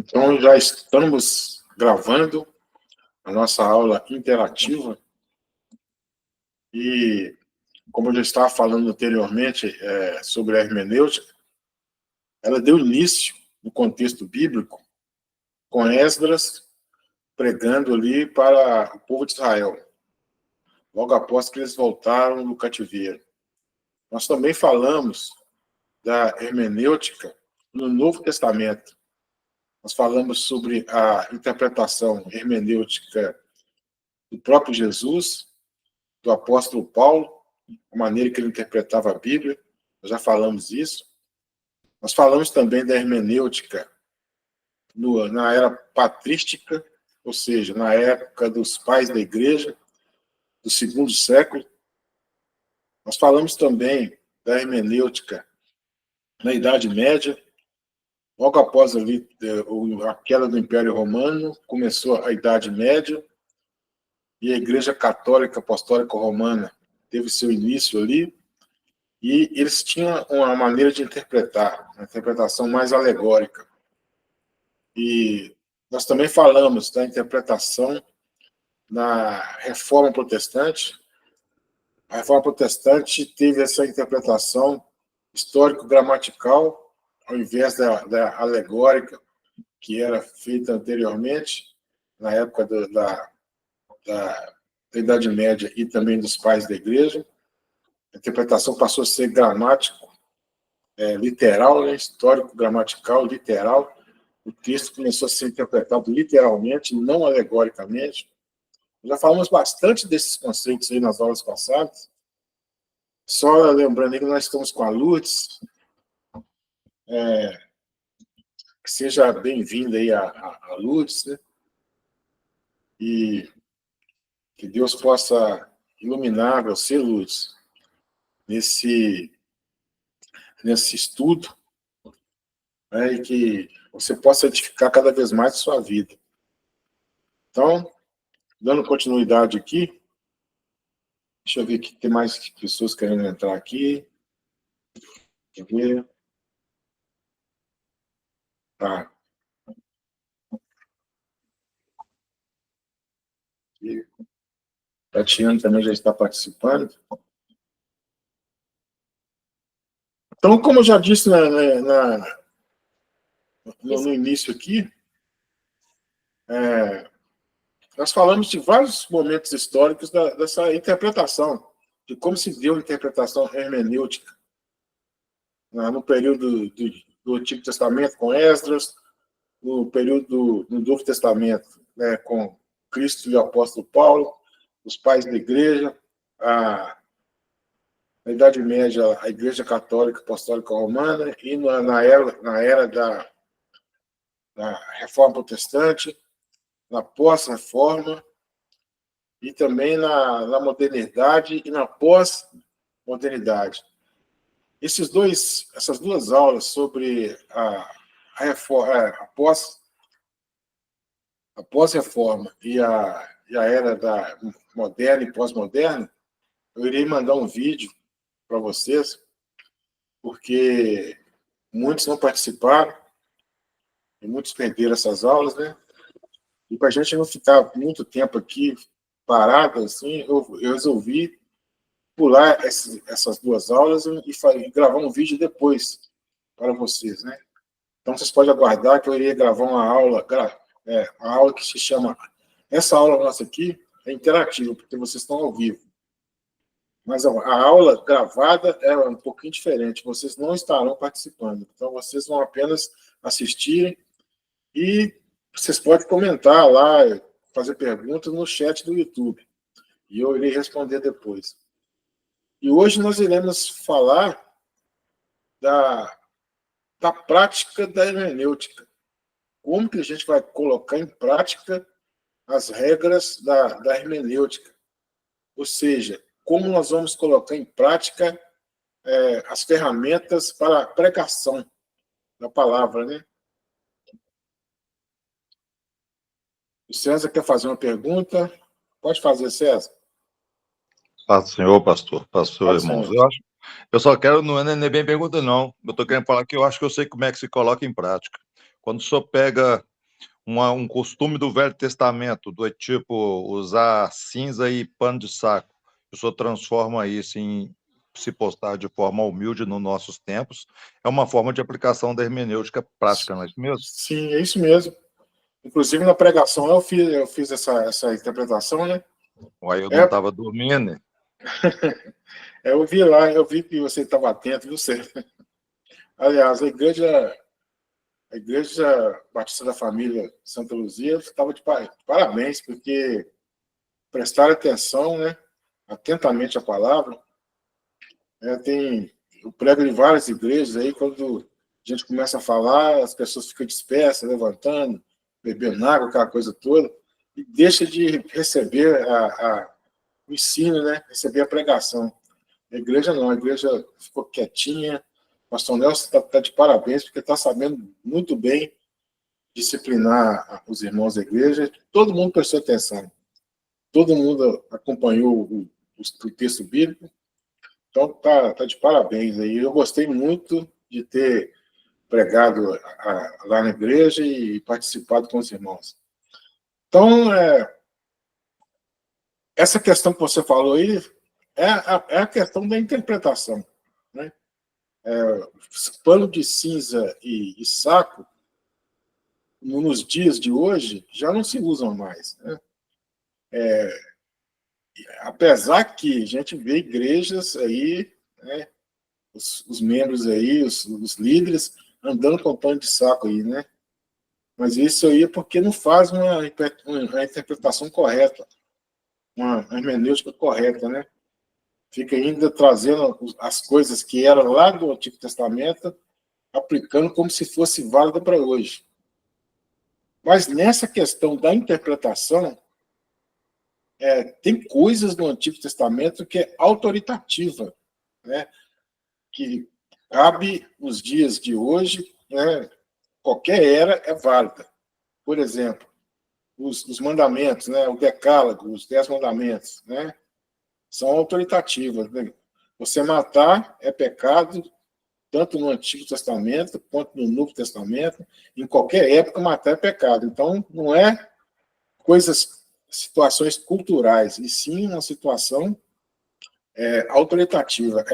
Então, já estamos gravando a nossa aula interativa e, como eu já estava falando anteriormente sobre a hermenêutica, ela deu início no contexto bíblico com Esdras pregando ali para o povo de Israel, logo após que eles voltaram do cativeiro. Nós também falamos da hermenêutica no Novo Testamento. Nós falamos sobre a interpretação hermenêutica do próprio Jesus, do apóstolo Paulo, a maneira que ele interpretava a Bíblia, nós já falamos isso. Nós falamos também da hermenêutica na era patrística, ou seja, na época dos pais da igreja, do segundo século. Nós falamos também da hermenêutica na Idade Média, logo após ali a queda do Império Romano, começou a Idade Média, e a Igreja Católica Apostólica Romana teve seu início ali, e eles tinham uma maneira de interpretar, uma interpretação mais alegórica. E nós também falamos da interpretação na Reforma Protestante. A Reforma Protestante teve essa interpretação histórico-gramatical, ao invés da alegórica, que era feita anteriormente, na época da Idade Média e também dos pais da igreja. A interpretação passou a ser gramático, literal, né? Histórico, gramatical, literal. O texto começou a ser interpretado literalmente, não alegoricamente. Já falamos bastante desses conceitos aí nas aulas passadas. Só lembrando aí que nós estamos com a Lourdes. Que seja bem-vinda aí a Lourdes, né? E que Deus possa iluminar você, Lourdes, nesse estudo, né, e que você possa edificar cada vez mais a sua vida. Então, dando continuidade aqui, deixa eu ver que tem mais pessoas querendo entrar aqui. Quer ver? Tá. E Tatiana também já está participando. Então, como eu já disse no início aqui, nós falamos de vários momentos históricos dessa interpretação, de como se deu a interpretação hermenêutica no período do Antigo Testamento com Esdras, no período do Novo Testamento, né, com Cristo e o apóstolo Paulo, os pais da igreja, na Idade Média, a Igreja Católica Apostólica Romana, e na era da Reforma Protestante, na pós-reforma, e também na modernidade e na pós-modernidade. Essas duas aulas sobre a pós-reforma e a era da moderna e pós-moderna, eu irei mandar um vídeo para vocês, porque muitos não participaram, e muitos perderam essas aulas, né? E para a gente não ficar muito tempo aqui parado, assim, eu resolvi pular essas duas aulas e gravar um vídeo depois para vocês, né? Então, vocês podem aguardar que eu irei gravar uma aula que se chama... Essa aula nossa aqui é interativa, porque vocês estão ao vivo. Mas a aula gravada é um pouquinho diferente, vocês não estarão participando. Então, vocês vão apenas assistirem e vocês podem comentar lá, fazer perguntas no chat do YouTube. E eu irei responder depois. E hoje nós iremos falar da prática da hermenêutica. Como que a gente vai colocar em prática as regras da hermenêutica? Ou seja, como nós vamos colocar em prática as ferramentas para a pregação da palavra, né? O César quer fazer uma pergunta? Pode fazer, César. Paz do Senhor, pastor, irmãos. Eu só quero, não é bem pergunta, não. Eu estou querendo falar que eu acho que eu sei como é que se coloca em prática. Quando o senhor pega um costume do Velho Testamento, do tipo usar cinza e pano de saco. O senhor transforma isso em se postar de forma humilde nos nossos tempos. É uma forma de aplicação da hermenêutica prática, não é isso mesmo? Sim, é isso mesmo. Inclusive, na pregação, eu fiz essa interpretação, né? Aí eu não É, estava dormindo. eu vi lá, eu vi que você estava atento, viu, você? Aliás, a igreja Batista da Família Santa Luzia estava de parabéns, porque prestaram atenção, né? Atentamente à palavra. Eu prego em várias igrejas aí, quando a gente começa a falar, as pessoas ficam dispersas, levantando, bebendo água, aquela coisa toda, e deixa de receber o ensino, né? Receber a pregação. A igreja não, a igreja ficou quietinha. O pastor Nelson está de parabéns, porque está sabendo muito bem disciplinar os irmãos da igreja. Todo mundo prestou atenção. Todo mundo acompanhou o texto bíblico. Então, tá de parabéns aí. Eu gostei muito de ter pregado lá na igreja e participado com os irmãos. Então, essa questão que você falou aí é a questão da interpretação, né? Pano de cinza e saco, nos dias de hoje, já não se usam mais, né? Apesar que a gente vê igrejas aí, né, os membros aí, os líderes, andando com pano de saco aí, né? Mas isso aí é porque não faz uma interpretação correta, uma hermenêutica correta, né? Fica ainda trazendo as coisas que eram lá do Antigo Testamento, aplicando como se fosse válida para hoje. Mas nessa questão da interpretação, tem coisas no Antigo Testamento que é autoritativa, né? Que cabe nos dias de hoje, né? Qualquer era é válida. Por exemplo, os mandamentos, né? O decálogo, os 10 mandamentos, né? São autoritativas, né? Você matar é pecado, tanto no Antigo Testamento quanto no Novo Testamento. Em qualquer época, matar é pecado. Então, não é situações culturais, e sim uma situação autoritativa,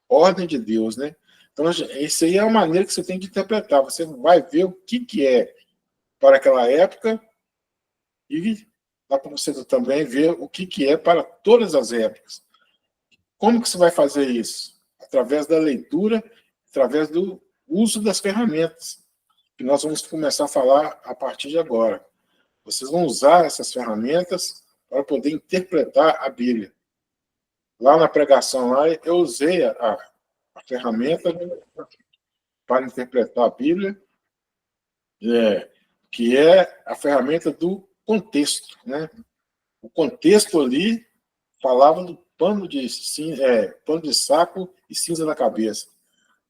ordem de Deus, né? Então, isso aí é a maneira que você tem de interpretar. Você vai ver o que é para aquela época e dá para você também ver o que é para todas as épocas. Como que você vai fazer isso? Através da leitura, através do uso das ferramentas, que nós vamos começar a falar a partir de agora. Vocês vão usar essas ferramentas para poder interpretar a Bíblia. Lá na pregação, lá, eu usei a ferramenta para interpretar a Bíblia, que é a ferramenta do contexto, né? O contexto ali falava do pano de saco e cinza na cabeça.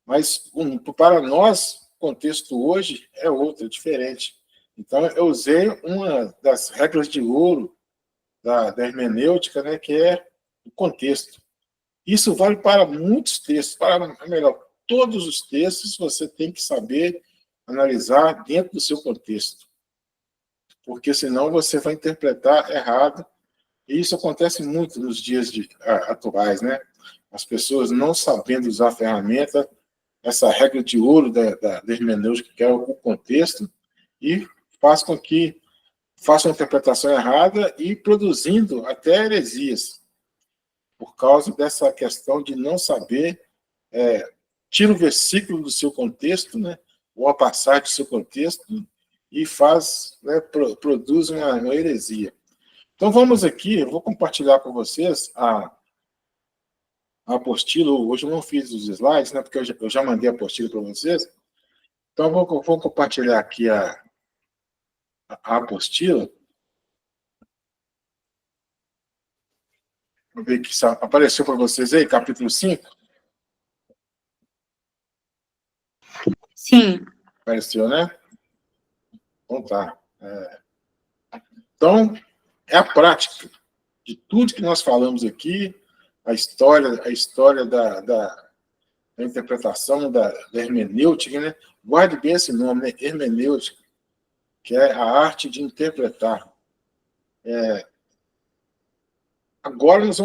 Mas para nós, o contexto hoje é outro, é diferente. Então, eu usei uma das regras de ouro da hermenêutica, né, que é o contexto. Isso vale para muitos textos, melhor, todos os textos você tem que saber analisar dentro do seu contexto, porque senão você vai interpretar errado, e isso acontece muito nos dias atuais, né? As pessoas não sabendo usar a ferramenta, essa regra de ouro da hermenêutica, que é o contexto, e faz com que faça uma interpretação errada e produzindo até heresias, por causa dessa questão de não saber, tira o versículo do seu contexto, né, ou a passagem do seu contexto, e faz, né, produz uma heresia. Então vamos aqui, eu vou compartilhar com vocês a apostila. Hoje eu não fiz os slides, né, porque eu já mandei a apostila para vocês. Então eu vou compartilhar aqui a apostila. Vou ver que apareceu para vocês aí, capítulo 5. Sim. Apareceu, né? Então tá. Então, é a prática de tudo que nós falamos aqui, a história da interpretação da hermenêutica, né? Guarde bem esse nome, né? Hermenêutica. que é a arte de interpretar. Agora nós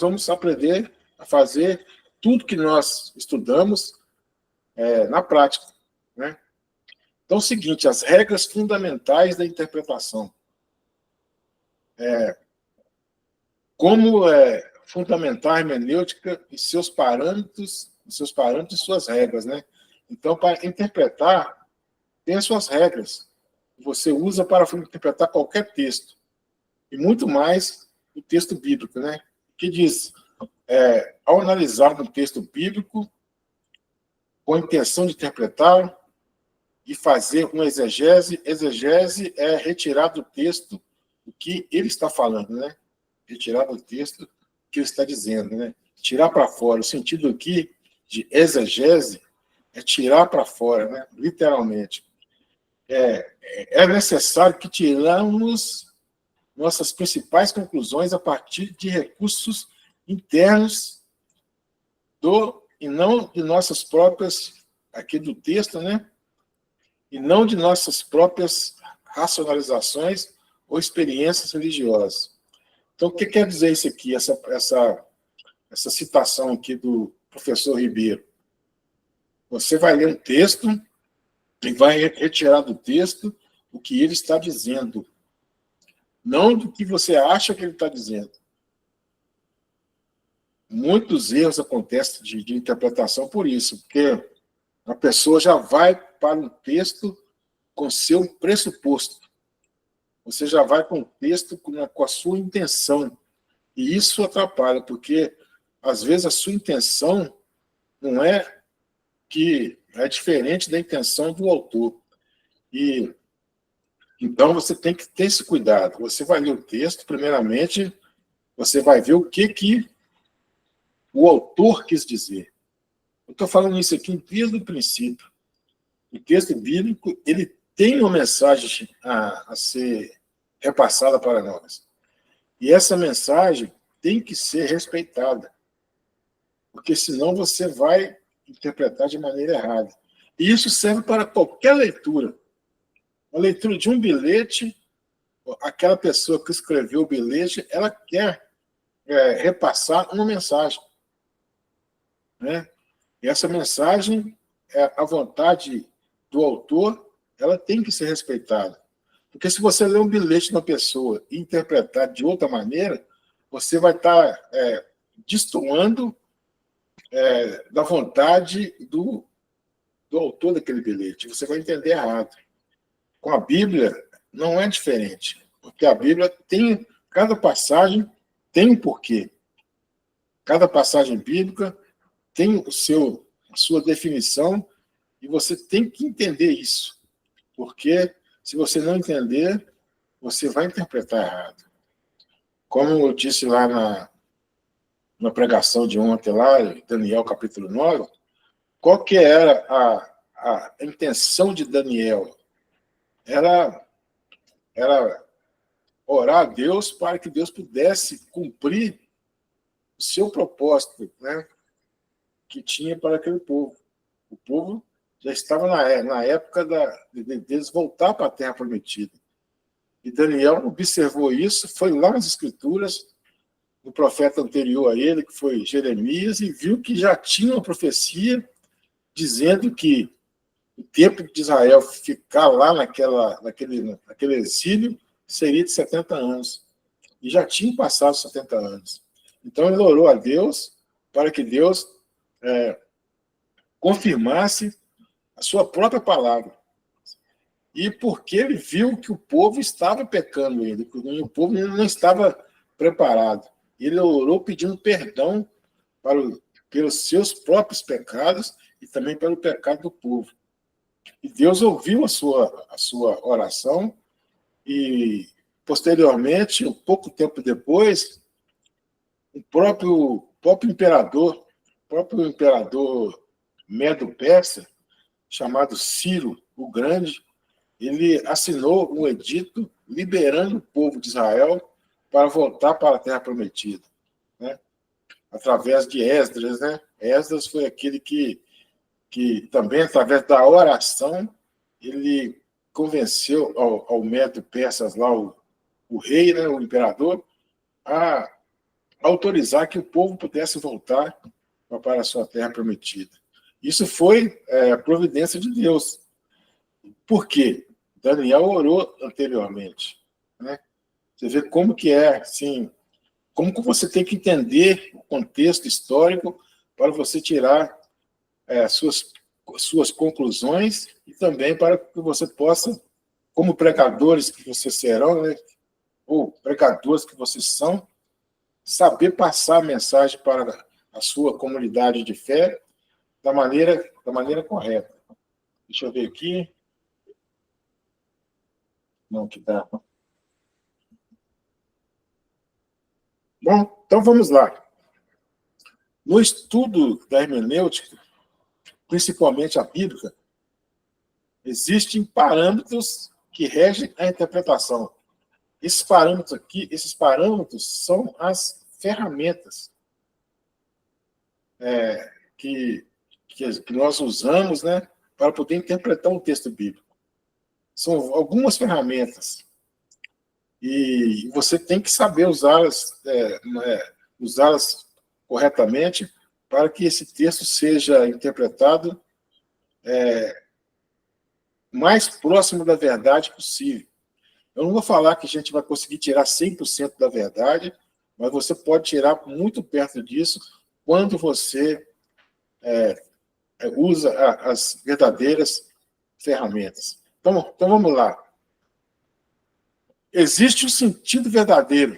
vamos aprender a fazer tudo que nós estudamos na prática, né? Então, é o seguinte, as regras fundamentais da interpretação. Como fundamentar a hermenêutica e seus parâmetros e suas regras, né? Então, para interpretar, tem as suas regras. Você usa para interpretar qualquer texto. E muito mais o texto bíblico, né? Que diz, ao analisar um texto bíblico, com a intenção de interpretar e fazer uma exegese é retirar do texto o que ele está falando, né? Retirar do texto o que ele está dizendo, né? Tirar para fora. O sentido aqui de exegese é tirar para fora, né? Literalmente. É necessário que tiramos nossas principais conclusões a partir de recursos internos e não de nossas próprias, aqui do texto, né? E não de nossas próprias racionalizações ou experiências religiosas. Então, o que quer dizer isso aqui, essa citação aqui do professor Ribeiro? Você vai ler um texto e vai retirar do texto o que ele está dizendo, não do que você acha que ele está dizendo. Muitos erros acontecem de interpretação por isso, porque a pessoa já vai para um texto com seu pressuposto. Você já vai com o texto com a sua intenção. E isso atrapalha, porque, às vezes, a sua intenção não é que é diferente da intenção do autor. E então, você tem que ter esse cuidado. Você vai ler o texto, primeiramente, você vai ver o que o autor quis dizer. Eu estou falando isso aqui desde o princípio. O texto bíblico, ele tem uma mensagem a ser repassada para nós. E essa mensagem tem que ser respeitada. Porque senão você vai interpretar de maneira errada. E isso serve para qualquer leitura. A leitura de um bilhete, aquela pessoa que escreveu o bilhete, ela quer repassar uma mensagem, né? E essa mensagem, a vontade do autor, ela tem que ser respeitada. Porque se você ler um bilhete de uma pessoa e interpretar de outra maneira, você vai estar destoando da vontade do autor daquele bilhete. Você vai entender errado. Com a Bíblia, não é diferente. Porque a Bíblia tem, cada passagem tem um porquê. Cada passagem bíblica tem a sua definição e você tem que entender isso. Porque se você não entender, você vai interpretar errado. Como eu disse lá na pregação de ontem, lá, Daniel capítulo 9, qual que era a intenção de Daniel? Era orar a Deus para que Deus pudesse cumprir o seu propósito, né, que tinha para aquele povo. O povo já estava na época deles voltar para a Terra Prometida. E Daniel observou isso, foi lá nas Escrituras, do profeta anterior a ele, que foi Jeremias, e viu que já tinha uma profecia dizendo que o tempo de Israel ficar lá naquele exílio seria de 70 anos. E já tinham passado 70 anos. Então ele orou a Deus para que Deus confirmasse a sua própria palavra. E porque ele viu que o povo estava pecando ainda, que o povo ainda não estava preparado. Ele orou pedindo perdão pelos seus próprios pecados e também pelo pecado do povo. E Deus ouviu a sua oração e, posteriormente, um pouco tempo depois, o próprio imperador Medo-Persa, chamado Ciro o Grande, ele assinou um edito liberando o povo de Israel para voltar para a Terra Prometida, né? Através de Esdras, né? Esdras foi aquele que também, através da oração, ele convenceu ao Médio Persas lá, o rei, né, o imperador, a autorizar que o povo pudesse voltar para a sua terra prometida. Isso foi providência de Deus. Por quê? Daniel orou anteriormente, né? Você vê como que é, assim, como que você tem que entender o contexto histórico para você tirar suas conclusões e também para que você possa, como pregadores que vocês serão, né, ou pregadores que vocês são, saber passar a mensagem para a sua comunidade de fé da maneira correta. Deixa eu ver aqui. Não, que dá. Bom, então vamos lá. No estudo da hermenêutica, principalmente a bíblica, existem parâmetros que regem a interpretação. Esses parâmetros são as ferramentas que nós usamos, né, para poder interpretar um texto bíblico. São algumas ferramentas. E você tem que saber usá-las corretamente para que esse texto seja interpretado mais próximo da verdade possível. Eu não vou falar que a gente vai conseguir tirar 100% da verdade, mas você pode tirar muito perto disso quando você usa as verdadeiras ferramentas. Então vamos lá. Existe o sentido verdadeiro,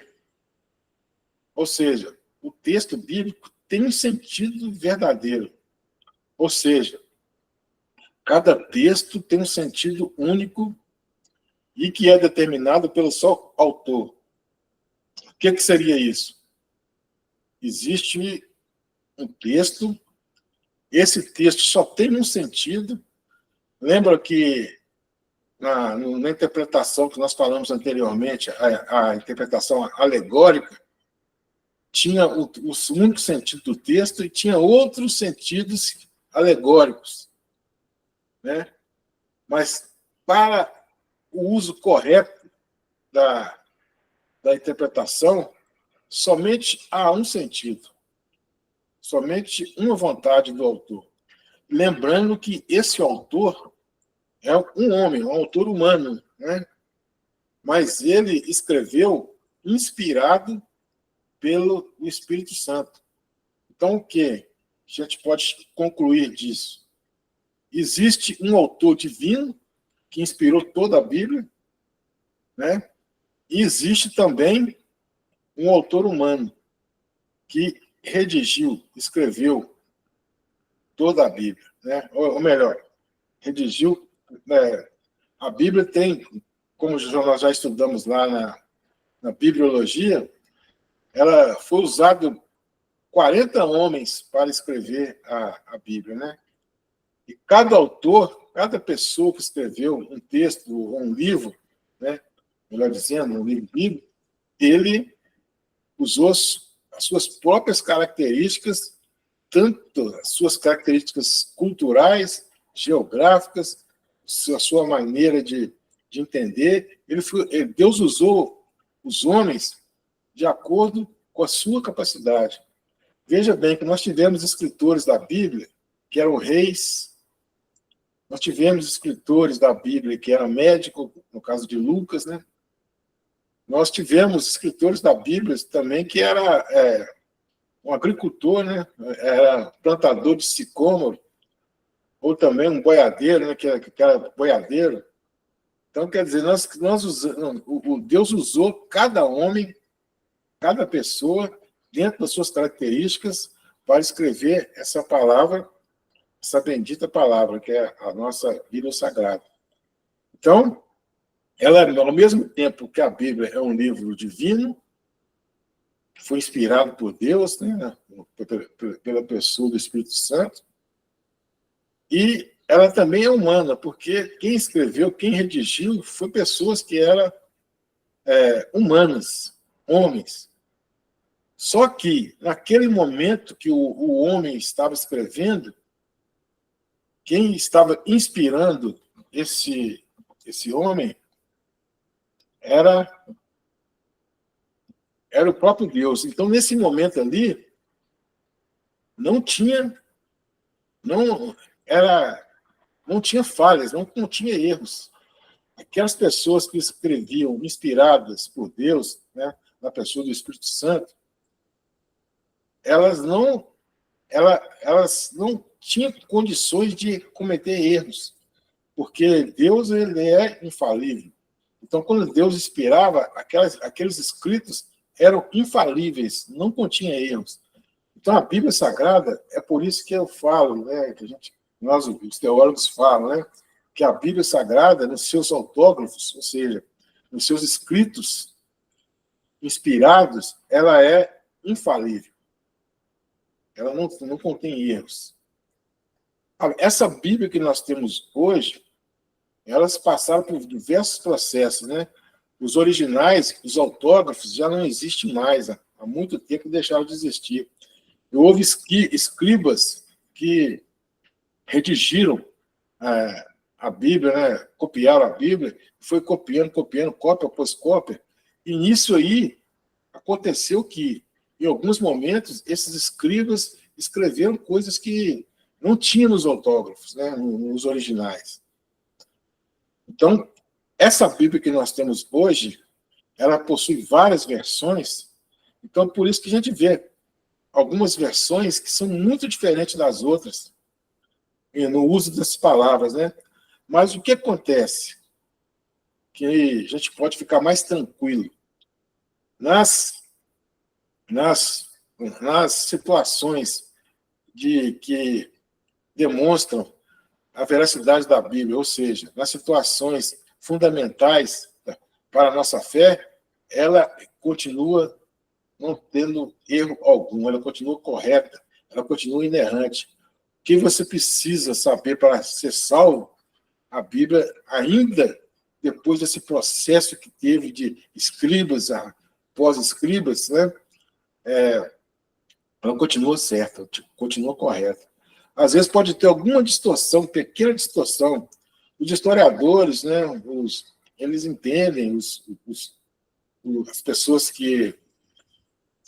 ou seja, o texto bíblico tem um sentido verdadeiro, ou seja, cada texto tem um sentido único e que é determinado pelo seu autor. O que seria isso? Existe um texto, esse texto só tem um sentido. Lembra que na interpretação que nós falamos anteriormente, a interpretação alegórica, tinha o único sentido do texto e tinha outros sentidos alegóricos, né? Mas para o uso correto da interpretação, somente há um sentido, somente uma vontade do autor. Lembrando que esse autor é um homem, um autor humano, né? Mas ele escreveu inspirado pelo Espírito Santo. Então, o que a gente pode concluir disso? Existe um autor divino que inspirou toda a Bíblia, né? E existe também um autor humano que redigiu, escreveu toda a Bíblia, né? Ou melhor, redigiu. A Bíblia tem, como nós já estudamos lá na Bibliologia, ela foi usada 40 homens para escrever a Bíblia, né? E cada autor, cada pessoa que escreveu um texto ou um livro, né, melhor dizendo, um livro bíblico, ele usou as suas próprias características, tanto as suas características culturais, geográficas, a sua maneira de entender. Deus usou os homens de acordo com a sua capacidade. Veja bem que nós tivemos escritores da Bíblia que eram reis, nós tivemos escritores da Bíblia que eram médicos, no caso de Lucas, né? Nós tivemos escritores da Bíblia também que era um agricultor, né? Era plantador de sicômoro, ou também um boiadeiro, né? que era boiadeiro. Então, quer dizer, Deus usou cada homem, cada pessoa, dentro das suas características, para escrever essa palavra, essa bendita palavra, que é a nossa Bíblia Sagrada. Então, ela, ao mesmo tempo que a Bíblia é um livro divino, que foi inspirado por Deus, né, pela pessoa do Espírito Santo, e ela também é humana, porque quem escreveu, quem redigiu, foi pessoas que eram humanas, homens. Só que, naquele momento que o homem estava escrevendo, quem estava inspirando esse esse homem era o próprio Deus. Então, nesse momento ali, não tinha falhas, não tinha erros. Aquelas pessoas que escreviam inspiradas por Deus, né, na pessoa do Espírito Santo, elas não tinham condições de cometer erros, porque Deus, ele é infalível. Então, quando Deus inspirava, aqueles escritos eram infalíveis, não continha erros. Então, a Bíblia Sagrada, é por isso que eu falo, né, que nós, os teólogos falam, né, que a Bíblia Sagrada, nos seus autógrafos, ou seja, nos seus escritos inspirados, ela é infalível. Ela não contém erros. Essa Bíblia que nós temos hoje, elas passaram por diversos processos, né? Os originais, os autógrafos, já não existem mais. Há muito tempo deixaram de existir. E houve escribas que redigiram a Bíblia, né? Copiaram a Bíblia, foi copiando, cópia após cópia. E nisso aí aconteceu que, em alguns momentos, esses escribas escreveram coisas que não tinha nos autógrafos, né? Nos originais. Então, essa Bíblia que nós temos hoje, ela possui várias versões. Então, por isso que a gente vê algumas versões que são muito diferentes das outras no uso das palavras, né? Mas o que acontece? Que a gente pode ficar mais tranquilo. Nas situações que demonstram a veracidade da Bíblia, ou seja, nas situações fundamentais para a nossa fé, ela continua não tendo erro algum, ela continua correta, ela continua inerrante. O que você precisa saber para ser salvo? A Bíblia, ainda depois desse processo que teve de escribas, pós-escribas, né? Ela continua certa, continua correta. Às vezes pode ter alguma distorção, pequena distorção. Os historiadores, né, eles entendem, as pessoas que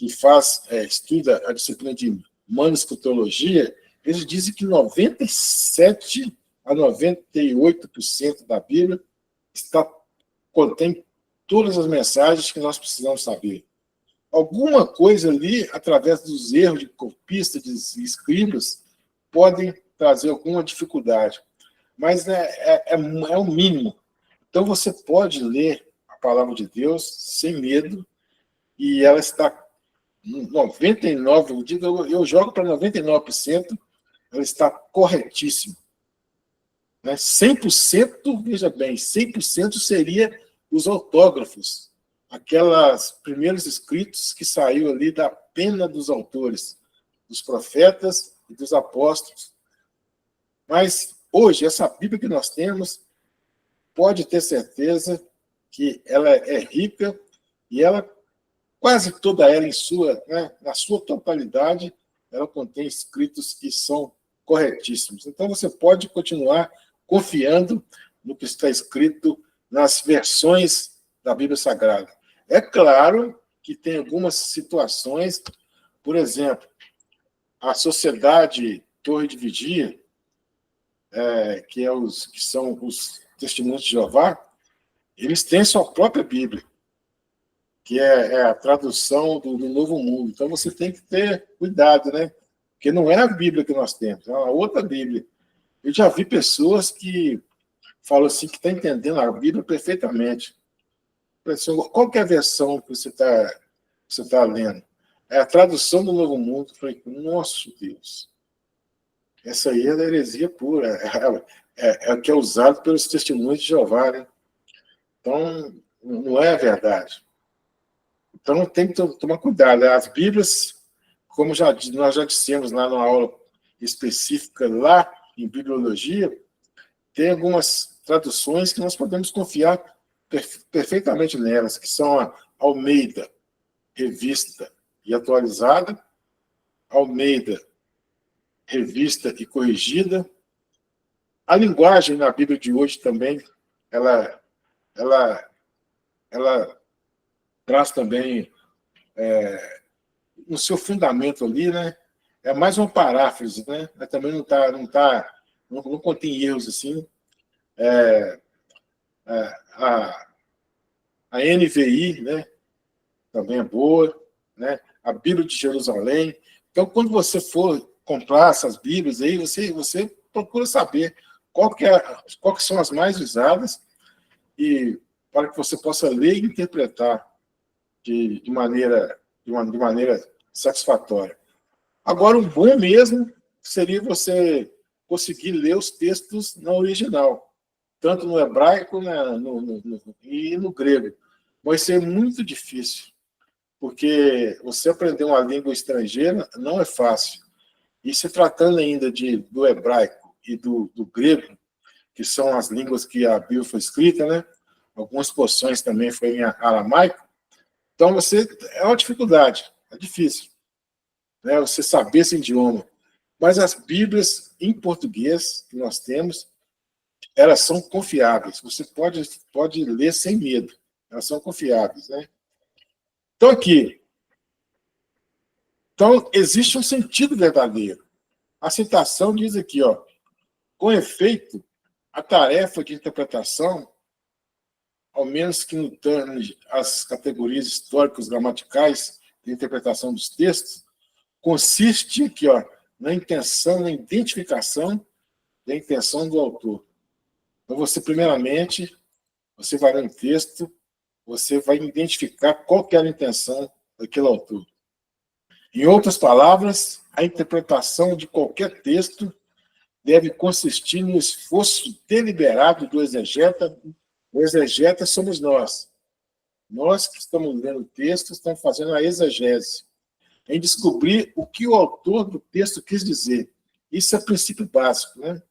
estuda a disciplina de manuscritologia, eles dizem que 97% a 98% da Bíblia contém todas as mensagens que nós precisamos saber. Alguma coisa ali, através dos erros de copistas, de escribas, podem trazer alguma dificuldade, mas é o mínimo. Então, você pode ler a palavra de Deus sem medo, e ela está 99%, eu jogo para 99%, ela está corretíssima. Né? 100%, veja bem, 100% seria os autógrafos, aquelas primeiros escritos que saiu ali da pena dos autores, dos profetas e dos apóstolos. Mas hoje, essa Bíblia que nós temos, pode ter certeza que ela é rica e ela, quase toda ela, na sua totalidade, ela contém escritos que são corretíssimos. Então, você pode continuar confiando no que está escrito nas versões da Bíblia Sagrada. É claro que tem algumas situações, por exemplo, a Sociedade Torre de Vigia, que são os Testemunhos de Jeová, eles têm sua própria Bíblia, que é a tradução do Novo Mundo. Então, você tem que ter cuidado, né? Porque não é a Bíblia que nós temos, é uma outra Bíblia. Eu já vi pessoas que falam assim, que estão entendendo a Bíblia perfeitamente. Qual que é a versão que você tá lendo? É a tradução do Novo Mundo. Eu falei, nossa Deus, essa aí é da heresia pura. É o que é usado pelos Testemunhos de Jeová, né? Então, não é a verdade. Então, tem que tomar cuidado. As Bíblias, como nós já dissemos lá numa aula específica, lá em Bibliologia, tem algumas traduções que nós podemos confiar perfeitamente nelas, que são a Almeida, revista e atualizada, Almeida, revista e corrigida. A linguagem na Bíblia de hoje também ela, ela, ela traz também, no seu fundamento ali, né? É mais uma paráfrase, né? Mas também não contém erros assim. A, a NVI, né? Também é boa, né? A Bíblia de Jerusalém. Então, quando você for comprar essas Bíblias aí, você procura saber qual que são as mais usadas e para que você possa ler e interpretar de maneira satisfatória. Agora, o bom mesmo seria você conseguir ler os textos na original, tanto no hebraico e no grego. Vai ser muito difícil, porque você aprender uma língua estrangeira não é fácil. E se tratando ainda do hebraico e do grego, que são as línguas que a Bíblia foi escrita, né? Algumas porções também foi em aramaico. Então, é uma dificuldade, é difícil, né? Você saber esse idioma. Mas as Bíblias em português que nós temos, elas são confiáveis. Você pode ler sem medo. Elas são confiáveis, né? Então, aqui. Então, existe um sentido verdadeiro. A citação diz aqui, ó, com efeito, a tarefa de interpretação, ao menos que no tocante às categorias históricas gramaticais de interpretação dos textos, consiste aqui, ó, na identificação da intenção do autor. Então, primeiramente, você vai ler um texto, você vai identificar qual que era a intenção daquele autor. Em outras palavras, a interpretação de qualquer texto deve consistir no esforço deliberado do exegeta. O exegeta somos nós. Nós que estamos lendo o texto, estamos fazendo a exegese, em descobrir o que o autor do texto quis dizer. Isso é princípio básico, né?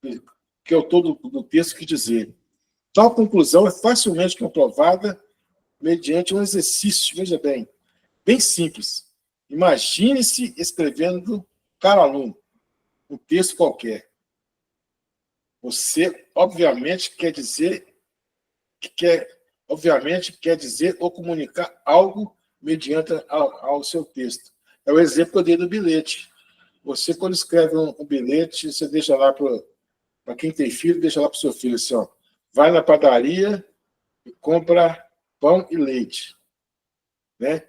O que o autor do texto quis dizer. Tal conclusão é facilmente comprovada mediante um exercício, veja bem simples. Imagine-se escrevendo cara aluno, um texto qualquer. Você, obviamente, quer dizer ou comunicar algo mediante ao seu texto. É o exemplo que eu dei do bilhete. Você, quando escreve um bilhete, você deixa lá para quem tem filho, deixa lá para o seu filho assim, ó, vai na padaria e compra pão e leite, né?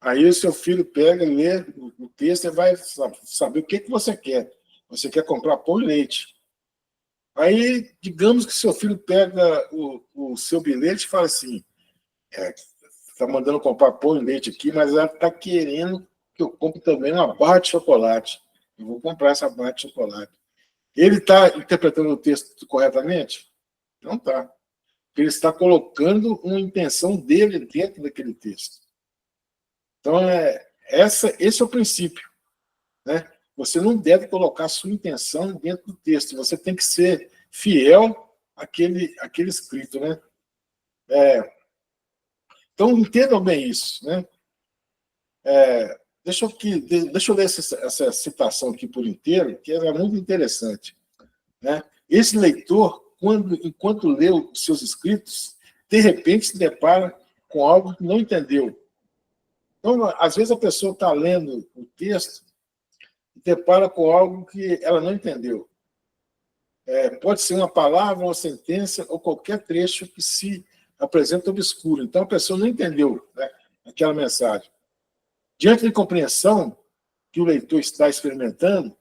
Aí o seu filho pega, lê o texto e vai saber o que você quer. Você quer comprar pão e leite. Aí, digamos que seu filho pega o seu bilhete e fala assim, está mandando comprar pão e leite aqui, mas ela está querendo que eu compre também uma barra de chocolate. Eu vou comprar essa barra de chocolate. Ele está interpretando o texto corretamente? Não está. Ele está colocando uma intenção dele dentro daquele texto. Então, esse é o princípio, né? Você não deve colocar a sua intenção dentro do texto. Você tem que ser fiel àquele escrito, né? Então, entendam bem isso, né? Deixa eu ler essa citação aqui por inteiro, que é muito interessante, né? Esse leitor, enquanto lê os seus escritos, de repente se depara com algo que não entendeu. Então, às vezes a pessoa está lendo o texto e depara com algo que ela não entendeu. Pode ser uma palavra, uma sentença ou qualquer trecho que se apresenta obscuro. Então, a pessoa não entendeu, né, aquela mensagem. Diante da compreensão que o leitor está experimentando,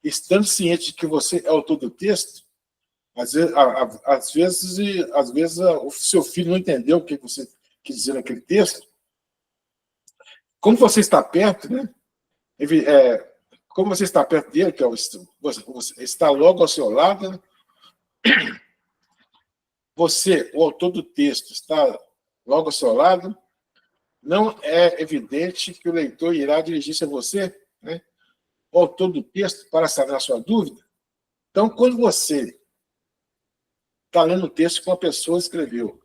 estando ciente de que você é autor do texto, às vezes o seu filho não entendeu o que você quis dizer naquele texto. Como você está perto, né? Como você está perto dele, que você está logo ao seu lado, né? Você, o autor do texto, está logo ao seu lado, não é evidente que o leitor irá dirigir-se a você, né? O autor do texto, para sanar sua dúvida. Então, quando você está lendo o texto que uma pessoa escreveu,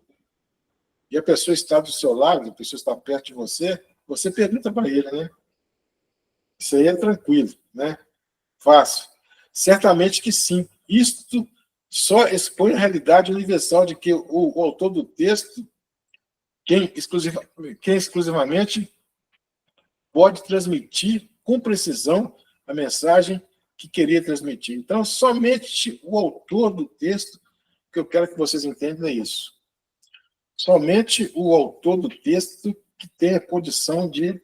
e a pessoa está do seu lado, a pessoa está perto de você, você pergunta para ele, né? Isso aí é tranquilo, né? Fácil. Certamente que sim. Isto só expõe a realidade universal de que o autor do texto, quem exclusivamente pode transmitir com precisão a mensagem que queria transmitir. Então, somente o autor do texto, que eu quero que vocês entendam é isso. Somente o autor do texto que tem a condição de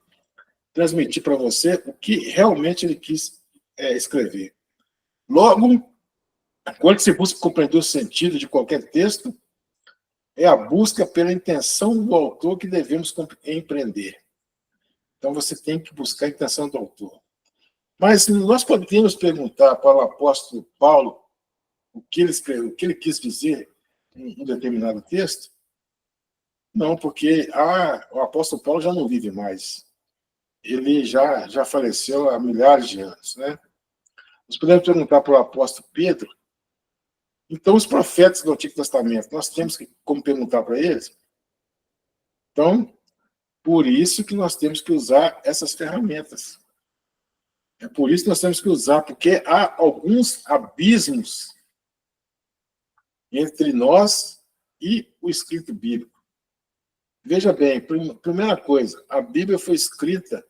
transmitir para você o que realmente ele quis escrever. Logo, quando se busca compreender o sentido de qualquer texto, é a busca pela intenção do autor que devemos empreender. Então, você tem que buscar a intenção do autor. Mas nós podemos perguntar para o apóstolo Paulo o que ele escreveu, o que ele quis dizer em um determinado texto? Não, porque o apóstolo Paulo já não vive mais. Ele já faleceu há milhares de anos, né? Nós podemos perguntar para o apóstolo Pedro. Então, os profetas do Antigo Testamento, nós temos como perguntar para eles? Então, por isso que nós temos que usar essas ferramentas. É por isso que nós temos que usar, porque há alguns abismos entre nós e o escrito bíblico. Veja bem, primeira coisa, a Bíblia foi escrita,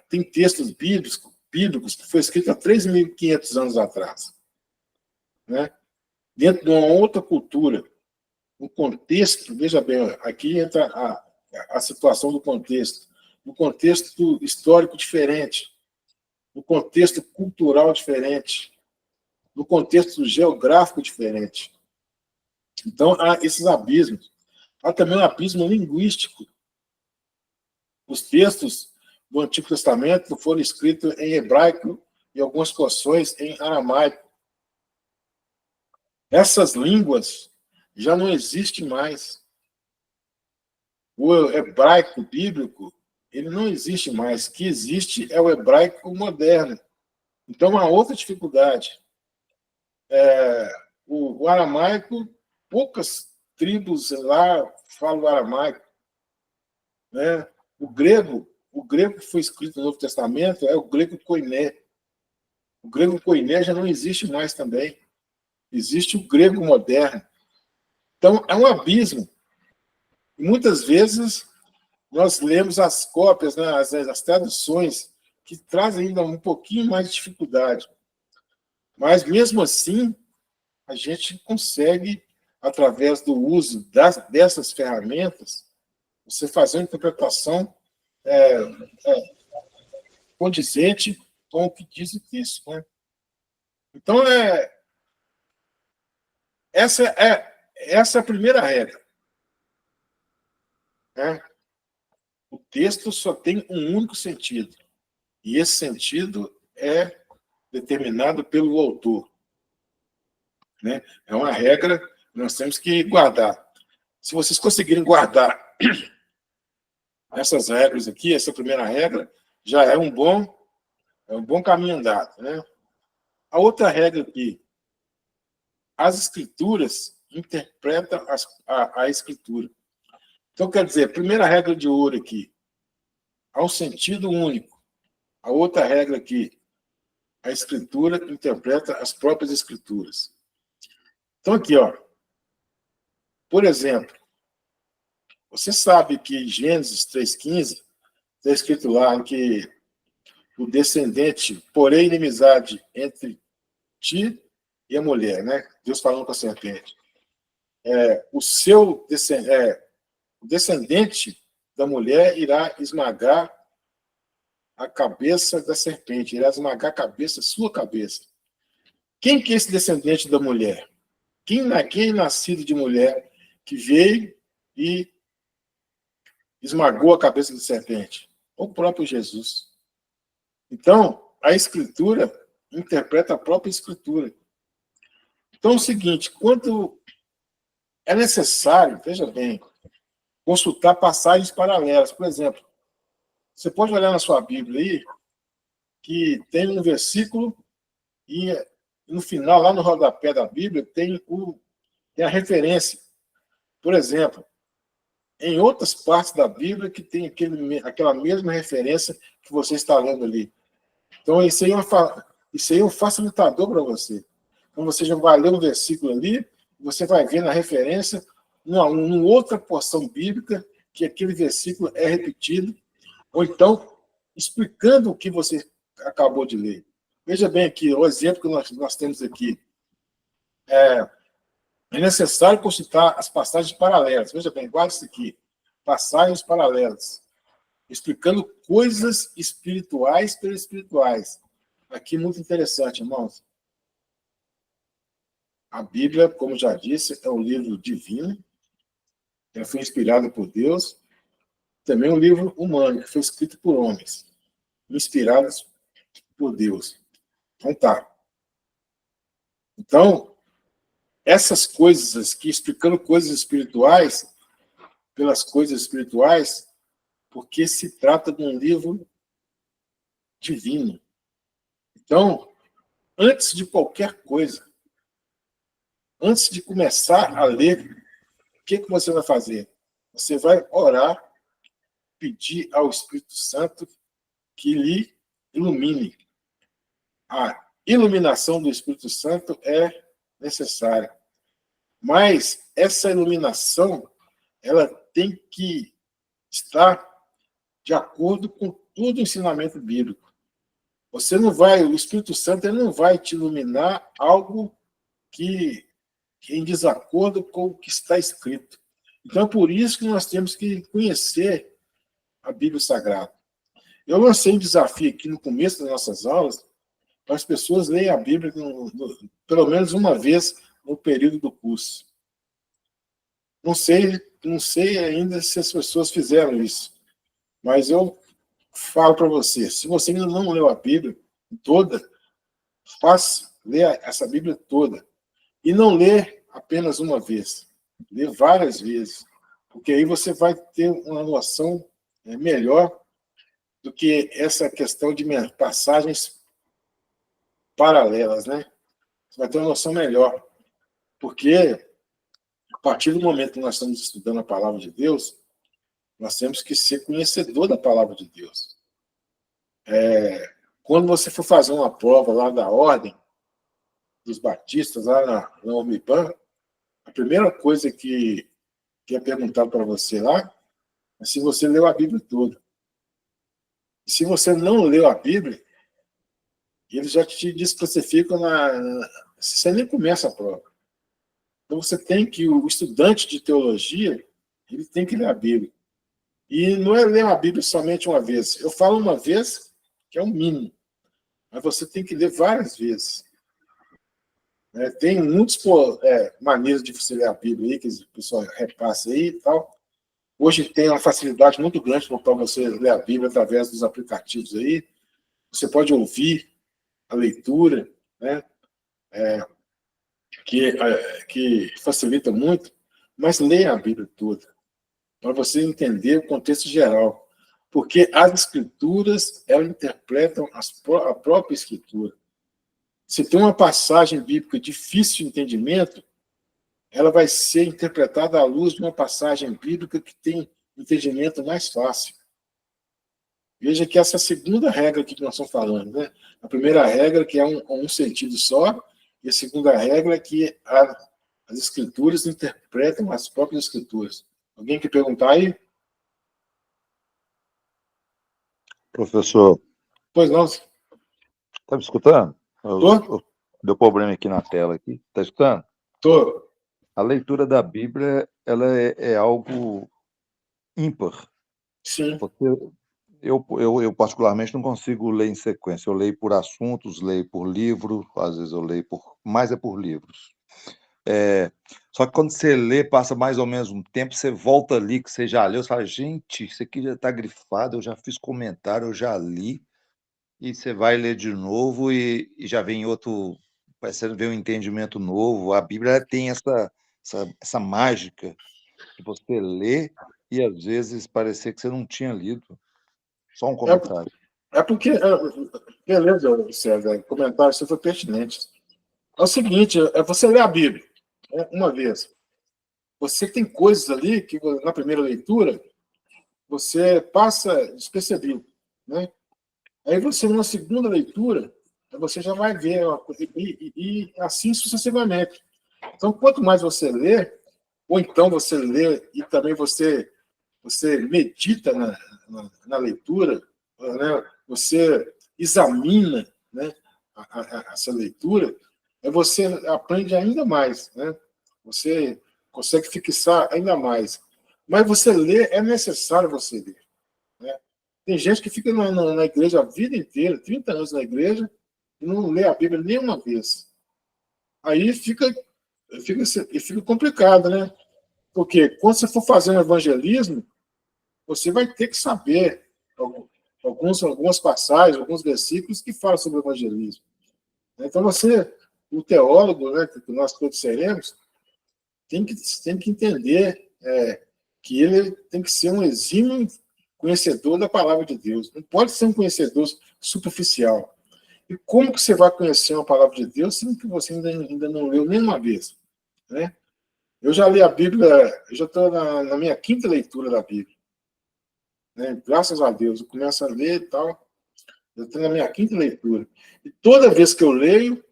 tem textos bíblicos que foi escrito há 3.500 anos atrás, né? Dentro de uma outra cultura, um contexto, veja bem, aqui entra a situação do contexto, no contexto histórico diferente, no contexto cultural diferente, no contexto geográfico diferente. Então, há esses abismos. Há também um abismo linguístico. Os textos do Antigo Testamento foram escritos em hebraico e algumas porções em aramaico. Essas línguas já não existem mais. O hebraico bíblico, ele não existe mais. O que existe é o hebraico moderno. Então, há outra dificuldade. O aramaico, poucas tribos lá falam aramaico, né? O grego que foi escrito no Novo Testamento é o grego koiné. O grego koiné já não existe mais também. Existe o grego moderno. Então, é um abismo. E muitas vezes nós lemos as cópias, né, as traduções, que trazem ainda um pouquinho mais de dificuldade. Mas, mesmo assim, a gente consegue, através do uso dessas ferramentas, você fazer uma interpretação condizente com o que diz o texto, né? Então, essa é a primeira regra, né? O texto só tem um único sentido, e esse sentido é determinado pelo autor, né? É uma regra que nós temos que guardar. Se vocês conseguirem guardar essas regras aqui, essa primeira regra, já é um bom caminho andado, né? A outra regra aqui, as escrituras interpretam a escritura. Então, quer dizer, primeira regra de ouro aqui, há um sentido único. A outra regra aqui, a escritura interpreta as próprias escrituras. Então, aqui, ó, por exemplo, você sabe que em Gênesis 3,15 está escrito lá que o descendente porém inimizade entre ti e a mulher, né? Deus falando com a serpente. O descendente da mulher irá esmagar a cabeça da serpente, irá esmagar a cabeça, sua cabeça. Quem que é esse descendente da mulher? Quem é nascido de mulher que veio e esmagou a cabeça da serpente? O próprio Jesus. Então, a Escritura interpreta a própria Escritura. Então, é o seguinte, quando é necessário, veja bem, consultar passagens paralelas. Por exemplo, você pode olhar na sua Bíblia aí, que tem um versículo e no final, lá no rodapé da Bíblia, tem a referência. Por exemplo, em outras partes da Bíblia que tem aquela mesma referência que você está lendo ali. Então, isso aí é um facilitador para você. Então você já vai ler um versículo ali, você vai ver na referência, numa outra porção bíblica, que aquele versículo é repetido, ou então explicando o que você acabou de ler. Veja bem aqui, o exemplo que nós temos aqui. É necessário consultar as passagens paralelas. Veja bem, guarda isso aqui. Passagens paralelas. Explicando coisas espirituais pelas espirituais. Aqui, muito interessante, irmãos. A Bíblia, como já disse, é um livro divino. Ela foi inspirada por Deus. Também um livro humano, que foi escrito por homens. Inspirados por Deus. Então, tá. Então, essas coisas aqui, explicando coisas espirituais, pelas coisas espirituais, porque se trata de um livro divino. Então, antes de qualquer coisa, antes de começar a ler, o que você vai fazer? Você vai orar, pedir ao Espírito Santo que lhe ilumine. A iluminação do Espírito Santo é necessária. Mas essa iluminação, ela tem que estar de acordo com todo o ensinamento bíblico. Você não vai, o Espírito Santo ele não vai te iluminar algo que é em desacordo com o que está escrito. Então, por isso que nós temos que conhecer a Bíblia Sagrada. Eu lancei um desafio aqui no começo das nossas aulas para as pessoas lerem a Bíblia pelo menos uma vez no período do curso. Não sei ainda se as pessoas fizeram isso, mas eu falo para você, se você ainda não leu a Bíblia toda, lê essa Bíblia toda. E não lê apenas uma vez, lê várias vezes, porque aí você vai ter uma noção melhor do que essa questão de passagens paralelas, né? Você vai ter uma noção melhor, porque a partir do momento que nós estamos estudando a palavra de Deus, nós temos que ser conhecedor da palavra de Deus. Quando você for fazer uma prova lá da ordem dos batistas, lá na Umipan, a primeira coisa que é perguntado para você lá é se você leu a Bíblia toda. E se você não leu a Bíblia, eles já te desclassificam você nem começa a prova. Então você tem que, o estudante de teologia, ele tem que ler a Bíblia. E não é ler a Bíblia somente uma vez. Eu falo uma vez, que é o mínimo. Mas você tem que ler várias vezes. Tem muitas maneiras de você ler a Bíblia aí, que o pessoal repassa aí e tal. Hoje tem uma facilidade muito grande para você ler a Bíblia através dos aplicativos aí. Você pode ouvir a leitura, né? Que facilita muito, mas leia a Bíblia toda, para você entender o contexto geral. Porque as Escrituras, elas interpretam a própria Escritura. Se tem uma passagem bíblica difícil de entendimento, ela vai ser interpretada à luz de uma passagem bíblica que tem entendimento mais fácil. Veja que essa é a segunda regra que nós estamos falando, né? A primeira regra que é um sentido só, e a segunda regra é que as Escrituras interpretam as próprias Escrituras. Alguém quer perguntar aí? Professor, Pois não. está me escutando? Tô? Deu problema aqui na tela. Está escutando? Tô. A leitura da Bíblia ela é algo ímpar. Sim. Eu particularmente não consigo ler em sequência. Eu leio por assuntos, leio por livro, às vezes eu leio mais por livros. Só que quando você lê, passa mais ou menos um tempo, você volta ali, que você já leu, você fala, gente, isso aqui já está grifado, eu já fiz comentário, eu já li, e você vai ler de novo e já vem outro, parece que vem um entendimento novo. A Bíblia tem essa mágica de você ler e às vezes parecer que você não tinha lido. Só um comentário. Porque, beleza, César, o comentário seu foi pertinente. É o seguinte, você lê a Bíblia uma vez. Você tem coisas ali que, na primeira leitura, você passa despercebido, né? Aí você, na segunda leitura, você já vai ver, e assim sucessivamente. Então, quanto mais você lê, ou então você lê e também você medita na leitura, né? Você examina, né, essa leitura, você aprende ainda mais, né? Você consegue fixar ainda mais. Mas você ler, é necessário você ler. Né? Tem gente que fica na igreja a vida inteira, 30 anos na igreja, e não lê a Bíblia nenhuma vez. Aí fica complicado, né? Porque quando você for fazer um evangelismo, você vai ter que saber algumas passagens, alguns versículos que falam sobre o evangelismo. Então, o teólogo, né, que nós todos seremos, tem que entender que ele tem que ser um exímio conhecedor da palavra de Deus. Não pode ser um conhecedor superficial. E como que você vai conhecer uma palavra de Deus sendo que você ainda não leu nenhuma vez? Né? Eu já li a Bíblia, eu já estou na minha quinta leitura da Bíblia. Né? Graças a Deus, eu começo a ler e tal, eu estou na minha quinta leitura. E toda vez que eu leio,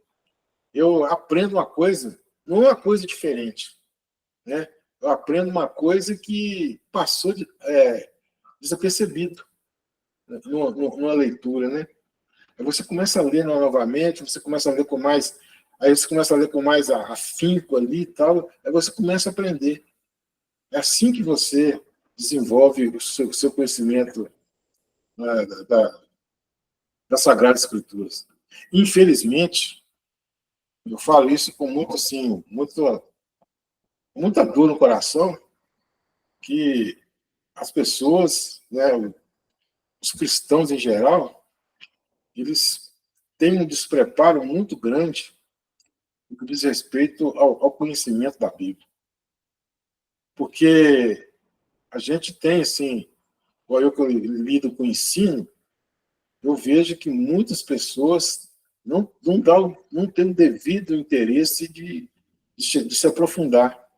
eu aprendo uma coisa, não uma coisa diferente. Né? Eu aprendo uma coisa que passou desapercebido, né? Numa leitura. Né? Aí você começa a ler novamente, você começa a ler com mais. Aí você começa a ler com mais afinco ali e tal, aí você começa a aprender. É assim que você desenvolve o seu conhecimento, né, das Sagradas Escrituras. Infelizmente, eu falo isso com muito, assim, muita dor no coração, que as pessoas, né, os cristãos em geral, eles têm um despreparo muito grande no que diz respeito ao conhecimento da Bíblia. Porque a gente tem, assim, igual eu que eu lido com o ensino, eu vejo que muitas pessoas não têm o devido interesse de se aprofundar.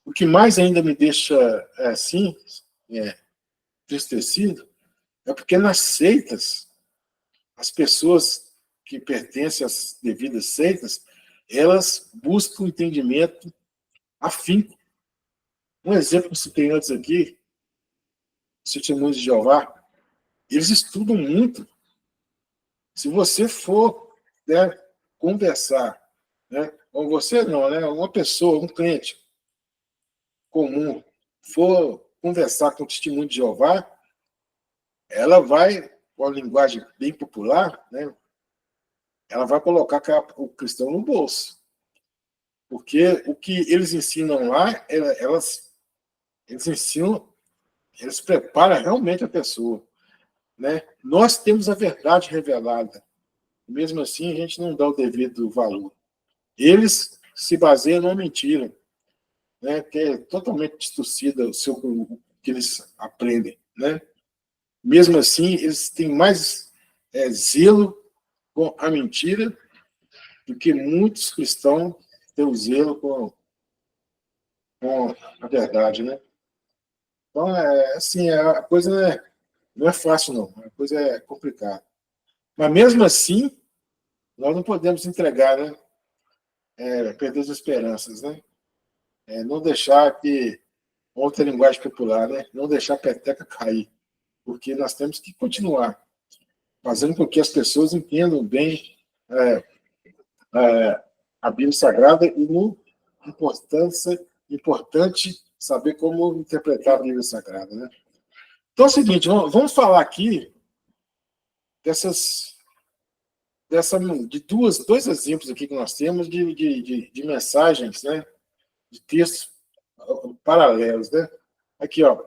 O que mais ainda me deixa assim, entristecido, é porque nas seitas, as pessoas que pertencem às devidas seitas, elas buscam entendimento afinco. Um exemplo que eu citei antes aqui, os Testemunhos de Jeová, eles estudam muito. Se você for, né, conversar, né, com você não, né, uma pessoa, um crente comum, for conversar com o Testemunho de Jeová, ela vai, com a linguagem bem popular, né, ela vai colocar o cristão no bolso. Porque o que eles ensinam lá, eles ensinam, eles preparam realmente a pessoa. Né? Nós temos a verdade revelada. Mesmo assim, a gente não dá o devido valor. Eles se baseiam numa mentira, né? Que é totalmente distorcida o que eles aprendem. Né? Mesmo assim, eles têm mais zelo com a mentira do que muitos cristãos têm o zelo com a verdade. Né? Então, assim, a coisa não é fácil, não. A coisa é complicada. Mas, mesmo assim, nós não podemos entregar, né? Perder as esperanças, né? Não deixar que, outra linguagem popular, né? Não deixar a peteca cair. Porque nós temos que continuar fazendo com que as pessoas entendam bem a Bíblia Sagrada e importante saber como interpretar a Bíblia Sagrada, né? Então é o seguinte, vamos falar aqui de dois exemplos aqui que nós temos de mensagens, né, de textos paralelos. Né? Aqui, ó.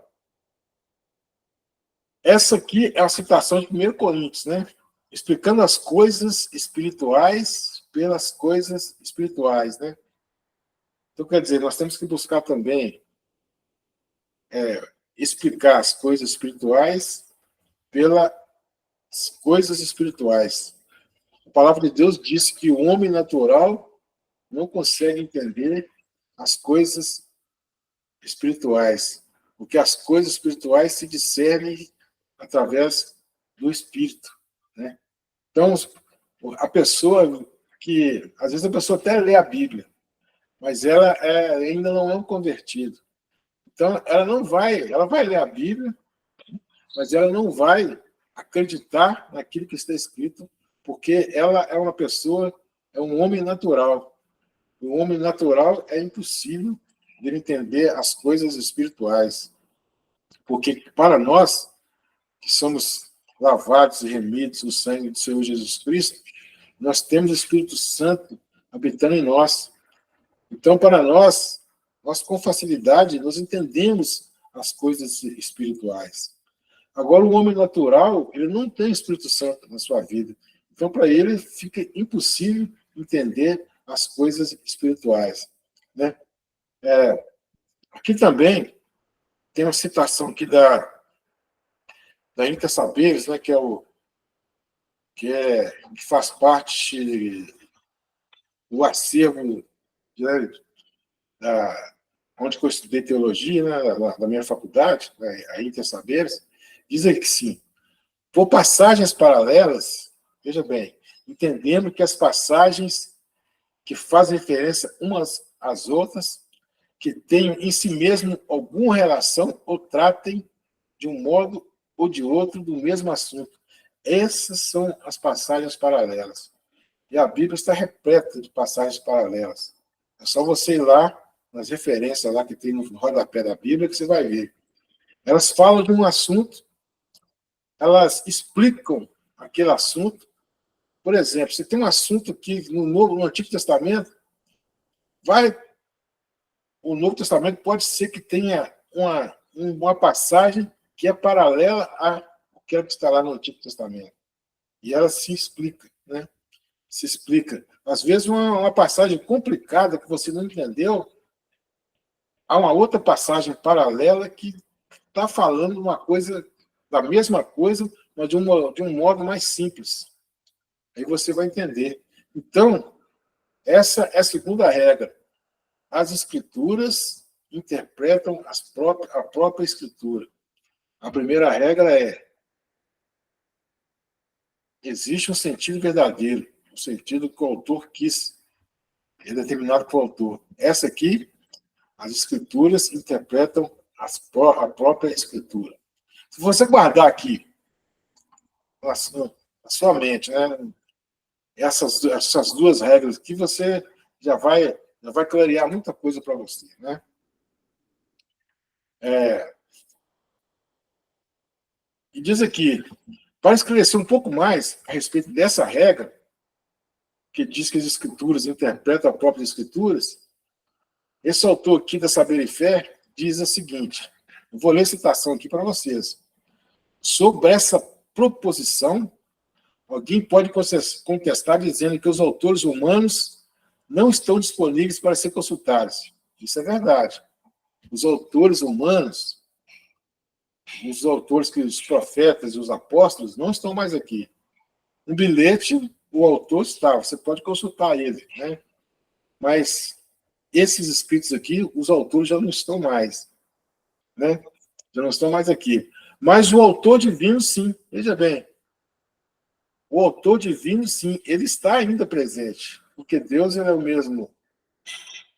Essa aqui é a citação de 1 Coríntios, né? Explicando as coisas espirituais pelas coisas espirituais. Né? Então, quer dizer, nós temos que buscar também explicar as coisas espirituais pelas coisas espirituais. A palavra de Deus diz que o homem natural não consegue entender as coisas espirituais, porque as coisas espirituais se discernem através do Espírito. Né? Então, A pessoa que, às vezes a pessoa até lê a Bíblia, mas ela ainda não é um convertido. Então, ela vai ler a Bíblia, mas ela não vai acreditar naquilo que está escrito, porque ela é uma pessoa, é um homem natural. O homem natural é impossível de entender as coisas espirituais, porque para nós, que somos lavados e remidos no sangue do Senhor Jesus Cristo, nós temos o Espírito Santo habitando em nós. Então, para nós com facilidade, nós entendemos as coisas espirituais. Agora, o homem natural, ele não tem Espírito Santo na sua vida. Então, para ele, fica impossível entender as coisas espirituais. Né? Aqui também tem uma citação aqui da Inter Saberes, né, que faz parte do acervo, né, onde eu estudei teologia, né, da minha faculdade, né, a Inter Saberes, diz aqui que sim, por passagens paralelas, veja bem, entendendo que as passagens que fazem referência umas às outras, que tenham em si mesmo alguma relação ou tratem de um modo ou de outro do mesmo assunto. Essas são as passagens paralelas. E a Bíblia está repleta de passagens paralelas. É só você ir lá, nas referências lá que tem no rodapé da Bíblia, que você vai ver. Elas falam de um assunto, elas explicam aquele assunto. Por exemplo, você tem um assunto que no Antigo Testamento, o Novo Testamento pode ser que tenha uma passagem que é paralela àquela que está lá no Antigo Testamento. E ela se explica, né? Se explica. Às vezes, uma passagem complicada que você não entendeu, há uma outra passagem paralela que está falando uma coisa, da mesma coisa, mas de um modo mais simples. Aí você vai entender. Então, essa é a segunda regra. As Escrituras interpretam a própria Escritura. A primeira regra existe um sentido verdadeiro, um sentido que o autor quis, é determinado pelo autor. Essa aqui, as Escrituras interpretam a própria Escritura. Se você guardar aqui na sua mente, né, essas duas regras aqui, você já vai clarear muita coisa para você. Né? E diz aqui, para esclarecer um pouco mais a respeito dessa regra, que diz que as Escrituras interpretam as próprias Escrituras, esse autor aqui da Saber e Fé diz o seguinte, eu vou ler a citação aqui para vocês. Sobre essa proposição, alguém pode contestar dizendo que os autores humanos não estão disponíveis para ser consultados. Isso é verdade. Os autores humanos, os autores que os profetas e os apóstolos não estão mais aqui. No bilhete, o autor está, você pode consultar ele, né? Mas esses escritos aqui, os autores já não estão mais, né? Já não estão mais aqui. Mas o autor divino, sim. Veja bem, o autor divino, sim, ele está ainda presente, porque Deus ele é o mesmo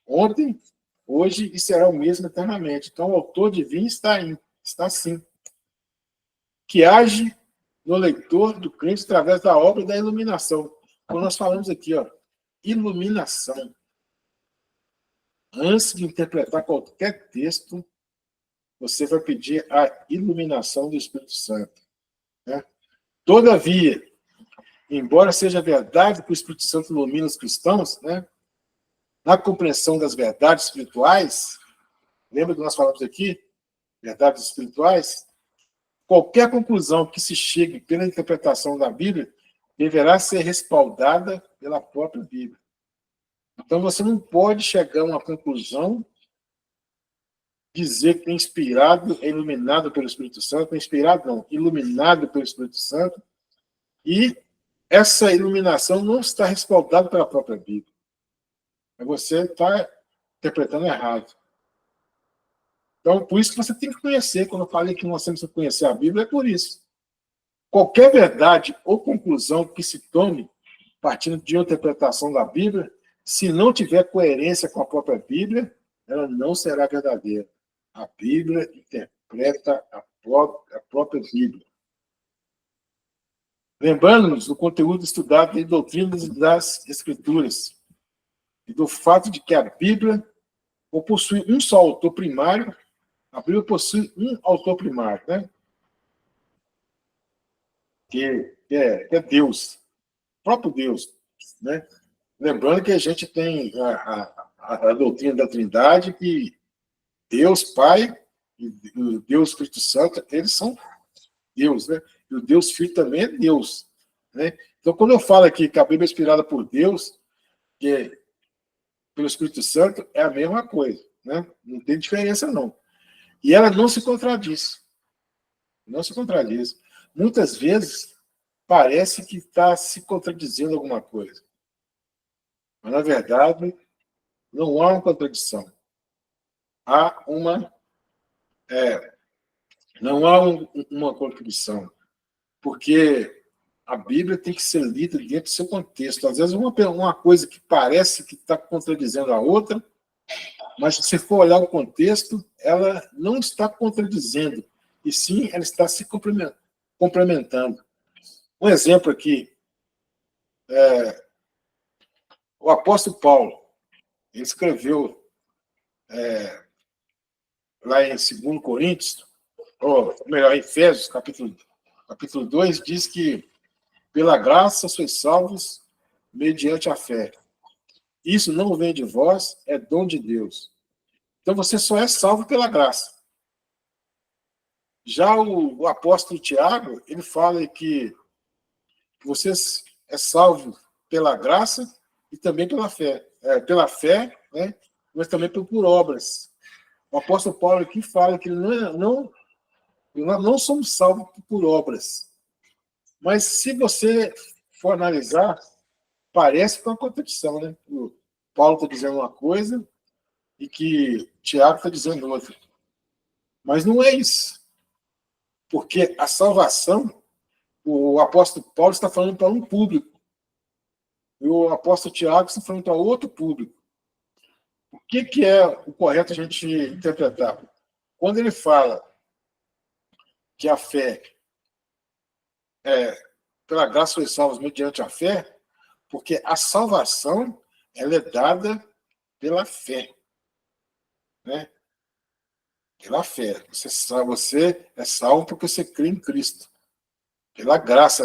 ontem, hoje e será o mesmo eternamente. Então, o autor divino está aí, está sim. Que age no leitor do crente através da obra da iluminação. Quando nós falamos aqui, ó, iluminação. Antes de interpretar qualquer texto, você vai pedir a iluminação do Espírito Santo. Né? Todavia, embora seja verdade que o Espírito Santo ilumina os cristãos, né, na compreensão das verdades espirituais, lembra que nós falamos aqui? Verdades espirituais? Qualquer conclusão que se chegue pela interpretação da Bíblia deverá ser respaldada pela própria Bíblia. Então, você não pode chegar a uma conclusão, dizer que é inspirado, é iluminado pelo Espírito Santo, inspirado não, iluminado pelo Espírito Santo, e essa iluminação não está respaldada pela própria Bíblia. Você está interpretando errado. Então, por isso que você tem que conhecer. Quando eu falei que nós temos que conhecer a Bíblia, é por isso. Qualquer verdade ou conclusão que se tome partindo de uma interpretação da Bíblia, se não tiver coerência com a própria Bíblia, ela não será verdadeira. A Bíblia interpreta a própria Bíblia. Lembrando-nos do conteúdo estudado em doutrinas das Escrituras e do fato de que a Bíblia possui um só autor primário, a Bíblia possui um autor primário, né? que é Deus, o próprio Deus, né? Lembrando que a gente tem a doutrina da Trindade, que Deus Pai e o Deus Espírito Santo, eles são Deus, né? E o Deus Filho também é Deus, né? Então, quando eu falo aqui que a Bíblia é inspirada por Deus, que é pelo Espírito Santo, é a mesma coisa, né? Não tem diferença, não. E ela não se contradiz. Não se contradiz. Muitas vezes, parece que está se contradizendo alguma coisa. Mas, na verdade, não há uma contradição. Há uma... não há uma contradição. Porque a Bíblia tem que ser lida dentro do seu contexto. Às vezes, uma coisa que parece que está contradizendo a outra, mas se você for olhar o contexto, ela não está contradizendo, e sim ela está se complementando. Um exemplo aqui, o apóstolo Paulo, ele escreveu lá em 2 Coríntios, ou melhor, em Efésios, capítulo 2, diz que pela graça sois salvos mediante a fé. Isso não vem de vós, é dom de Deus. Então você só é salvo pela graça. Já o apóstolo Tiago, ele fala que você é salvo pela graça e também pela fé. Pela fé, né? Mas também por obras. O apóstolo Paulo aqui fala que não somos salvos por obras. Mas se você for analisar, parece que é uma contradição, né? O Paulo está dizendo uma coisa e que Tiago está dizendo outra. Mas não é isso. Porque a salvação, o apóstolo Paulo está falando para um público. E o apóstolo Tiago está falando para outro público. O que é o correto a gente interpretar? Quando ele fala que a fé pela graça sois salvos mediante a fé, porque a salvação ela é dada pela fé, né? Pela fé. Você é salvo porque você crê em Cristo. Pela graça,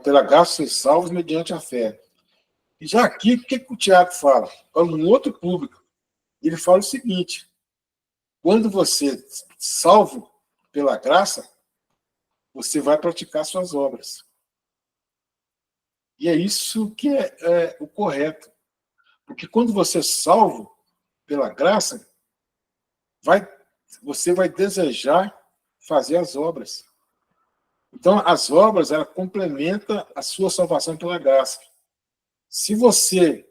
pela graça sois salvos mediante a fé. E já aqui, o que o Tiago fala? Para um outro público. Ele fala o seguinte: quando você salvo pela graça, você vai praticar suas obras. E é isso que é o correto. Porque quando você é salvo pela graça, você vai desejar fazer as obras. Então, as obras, ela complementa a sua salvação pela graça. Se você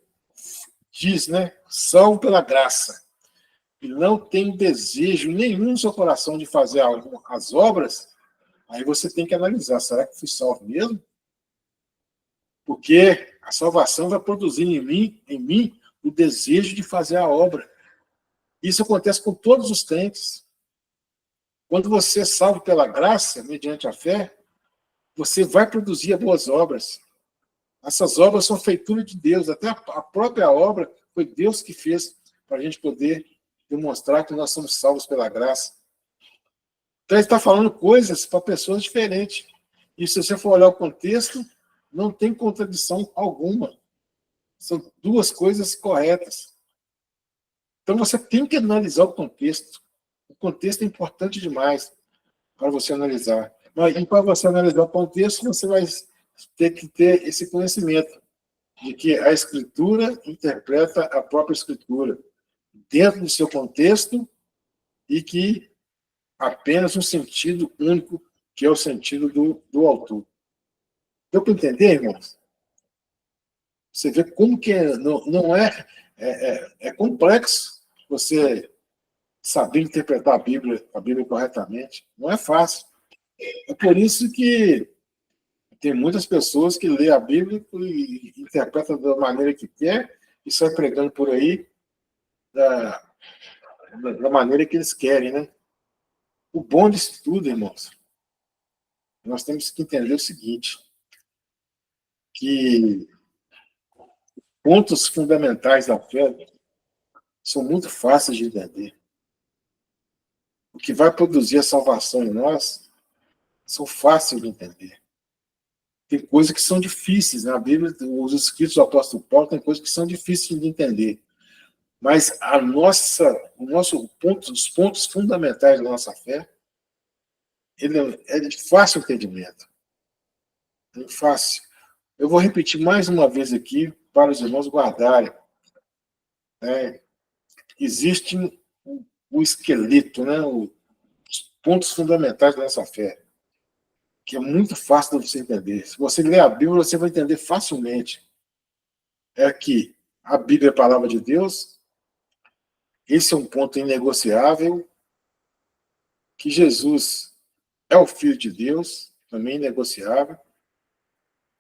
diz, né, salvo pela graça, e não tem desejo nenhum no seu coração de fazer as obras, aí você tem que analisar, será que fui salvo mesmo? Porque a salvação vai produzir em mim o desejo de fazer a obra. Isso acontece com todos os crentes. Quando você é salvo pela graça, mediante a fé, você vai produzir boas obras. Essas obras são feitura de Deus. Até a própria obra foi Deus que fez para a gente poder demonstrar que nós somos salvos pela graça. Então, ele está falando coisas para pessoas diferentes. E se você for olhar o contexto, não tem contradição alguma. São duas coisas corretas. Então, você tem que analisar o contexto. O contexto é importante demais para você analisar. E para você analisar o contexto, você vai ter que ter esse conhecimento de que a Escritura interpreta a própria Escritura dentro do seu contexto e que apenas um sentido único, que é o sentido do autor. Deu para entender, irmãos? Você vê como que não é complexo você saber interpretar a Bíblia corretamente. Não é fácil. É por isso que Tem muitas pessoas que lêem a Bíblia e interpretam da maneira que quer e sai pregando por aí da maneira que eles querem, né? O bom disso tudo, irmãos, nós temos que entender o seguinte, que pontos fundamentais da fé são muito fáceis de entender. O que vai produzir a salvação em nós são fáceis de entender. Tem coisas que são difíceis, na Bíblia, os escritos do apóstolo Paulo tem coisas que são difíceis de entender. Mas os pontos fundamentais da nossa fé, ele é de fácil entendimento. É fácil. Eu vou repetir mais uma vez aqui para os irmãos guardarem. Existe o esqueleto, né? Os pontos fundamentais da nossa fé, que é muito fácil de você entender. Se você ler a Bíblia, você vai entender facilmente. É que a Bíblia é a palavra de Deus, esse é um ponto inegociável, que Jesus é o Filho de Deus, também inegociável.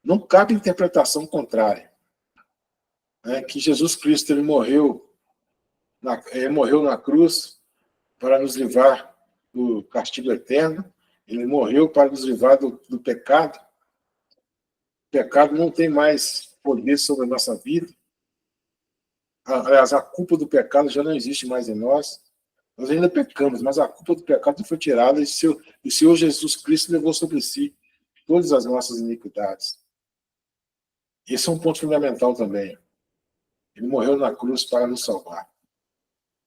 Não cabe interpretação contrária. Que Jesus Cristo ele morreu na cruz para nos livrar do castigo eterno. Ele morreu para nos livrar do pecado. O pecado não tem mais poder sobre a nossa vida. Aliás, a culpa do pecado já não existe mais em nós. Nós ainda pecamos, mas a culpa do pecado foi tirada e o Senhor Jesus Cristo levou sobre si todas as nossas iniquidades. Esse é um ponto fundamental também. Ele morreu na cruz para nos salvar.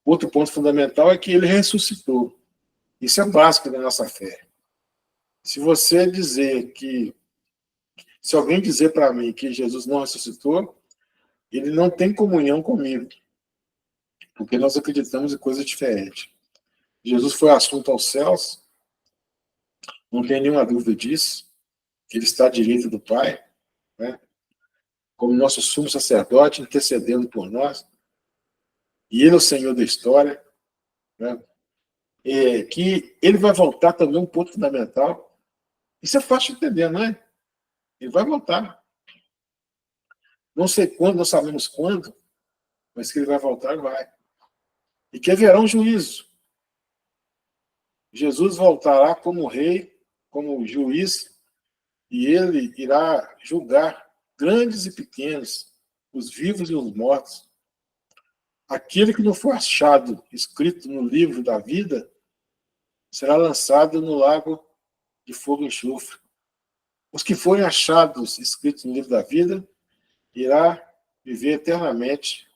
Outro ponto fundamental é que ele ressuscitou. Isso é básico da nossa fé. Se alguém dizer para mim que Jesus não ressuscitou, ele não tem comunhão comigo, porque nós acreditamos em coisas diferentes. Jesus foi assunto aos céus, não tem nenhuma dúvida disso. Ele está à direita do Pai, né? Como nosso sumo sacerdote, intercedendo por nós. E ele é o Senhor da história, né? Que ele vai voltar também, um ponto fundamental. Isso é fácil de entender, não é? Ele vai voltar. Não sei quando, não sabemos quando, mas que ele vai voltar, vai. E que haverá um juízo. Jesus voltará como rei, como juiz, e ele irá julgar grandes e pequenos, os vivos e os mortos. Aquele que não for achado escrito no livro da vida será lançado no lago de fogo e enxofre. Os que forem achados escritos no livro da vida irá viver eternamente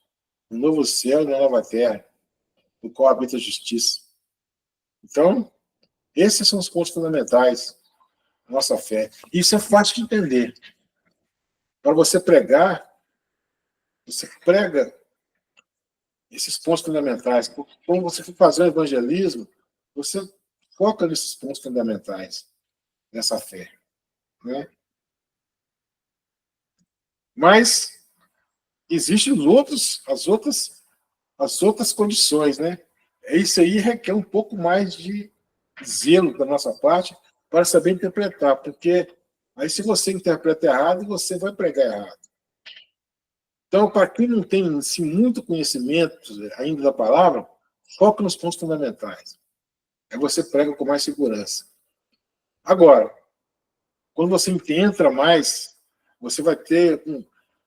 no novo céu e na nova terra, no qual habita a justiça. Então, esses são os pontos fundamentais da nossa fé. Isso é fácil de entender. Para você pregar, você prega esses pontos fundamentais. Quando você for fazer o evangelismo, você foca nesses pontos fundamentais dessa fé, né? Mas existem as outras condições, né? Isso aí requer um pouco mais de zelo da nossa parte para saber interpretar, porque aí se você interpreta errado, você vai pregar errado. Então, para quem não tem assim, muito conhecimento ainda da palavra, foca nos pontos fundamentais. Aí você prega com mais segurança. Agora, quando você entra mais, você vai ter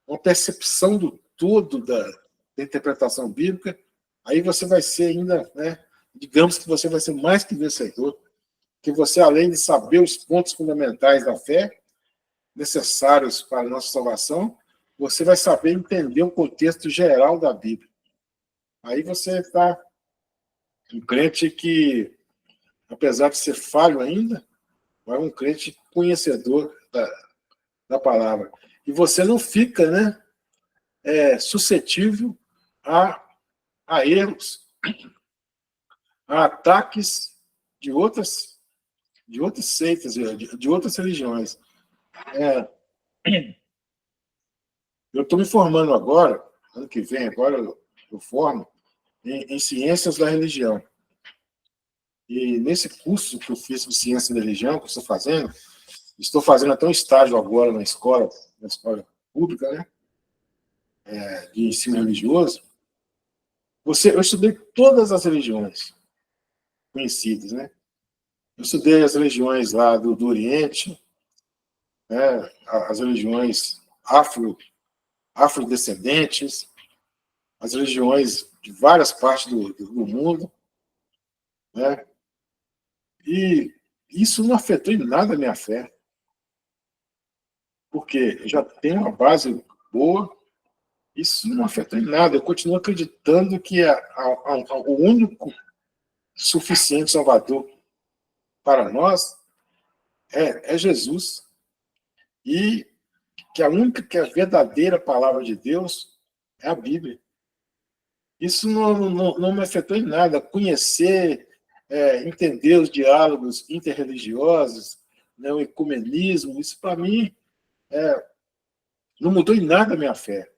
uma percepção do todo da interpretação bíblica, aí você vai ser ainda, né, digamos que você vai ser mais que vencedor, que você, além de saber os pontos fundamentais da fé, necessários para a nossa salvação, você vai saber entender o contexto geral da Bíblia. Aí você está um crente que, apesar de ser falho ainda, é um crente conhecedor da palavra. E você não fica, né, suscetível a erros, a ataques de outras seitas, de outras religiões. Eu estou me formando agora, ano que vem, agora eu formo, em Ciências da Religião. E nesse curso que eu fiz de Ciência da Religião, que eu estou fazendo, Estou fazendo até um estágio agora na escola pública, né? De ensino religioso. Eu estudei todas as religiões conhecidas, né? Eu estudei as religiões lá do Oriente, né? As religiões afrodescendentes, as religiões de várias partes do mundo, né? E isso não afetou em nada a minha fé, porque eu já tenho uma base boa, isso não afetou em nada. Eu continuo acreditando que o único suficiente Salvador para nós é Jesus, e que que a verdadeira palavra de Deus é a Bíblia. Isso não me afetou em nada. Conhecer, entender os diálogos interreligiosos, né, o ecumenismo, isso para mim não mudou em nada a minha fé.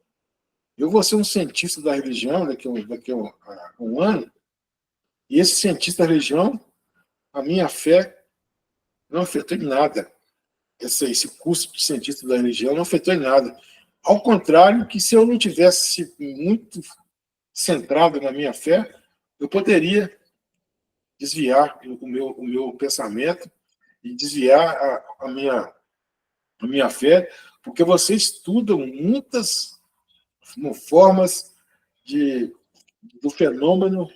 Eu vou ser um cientista da religião daqui a um ano, e esse cientista da religião, a minha fé não afetou em nada. Esse curso de cientista da religião não afetou em nada. Ao contrário, que se eu não tivesse muito centrado na minha fé, eu poderia desviar o meu pensamento e desviar a minha fé, porque você estuda muitas formas do fenômeno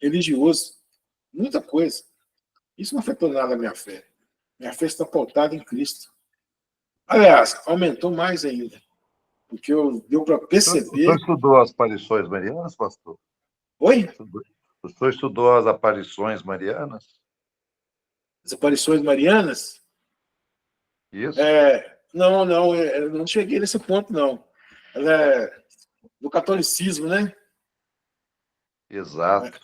religioso, muita coisa. Isso não afetou nada a minha fé. Minha fé está pautada em Cristo. Aliás, aumentou mais ainda, porque deu para perceber... O senhor estudou as aparições marianas, pastor? Oi? O senhor estudou as aparições marianas? As aparições marianas? Isso. Não, eu não cheguei nesse ponto, não. Ela é do catolicismo, né? Exato.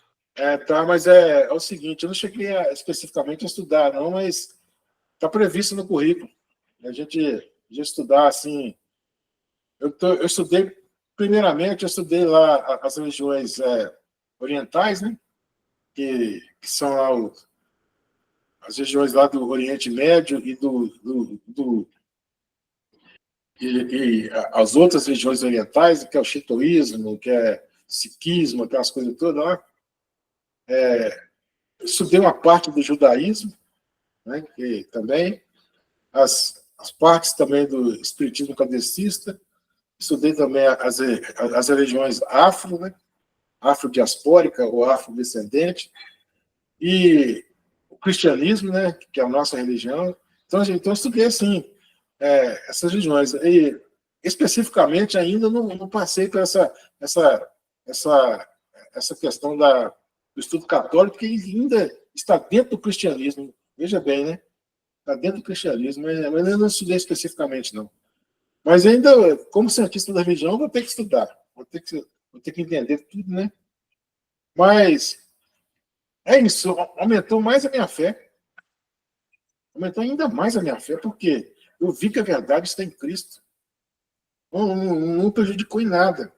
Tá, mas é o seguinte, eu não cheguei especificamente a estudar, não, mas está previsto no currículo. A gente já estudar, assim... Eu estudei, primeiramente, eu estudei lá as religiões orientais, né? Que são lá as regiões lá do Oriente Médio e as outras regiões orientais, que é o shintoísmo, que é sikhismo, aquelas coisas todas lá. Eu estudei uma parte do judaísmo, né? Que também as partes também do espiritismo kardecista. Estudei também as religiões afro, né? Afrodiaspórica ou afrodescendente, e o cristianismo, né? Que é a nossa religião. Então, eu estudei, assim, essas religiões. E, especificamente, ainda não passei por essa questão do estudo católico, que ainda está dentro do cristianismo. Veja bem, né? Está dentro do cristianismo, mas eu não estudei especificamente, não. Mas ainda, como cientista da religião, vou ter que estudar, vou ter que entender tudo, né? Mas é isso, aumentou mais a minha fé, aumentou ainda mais a minha fé, porque eu vi que a verdade está em Cristo. Não prejudicou em nada.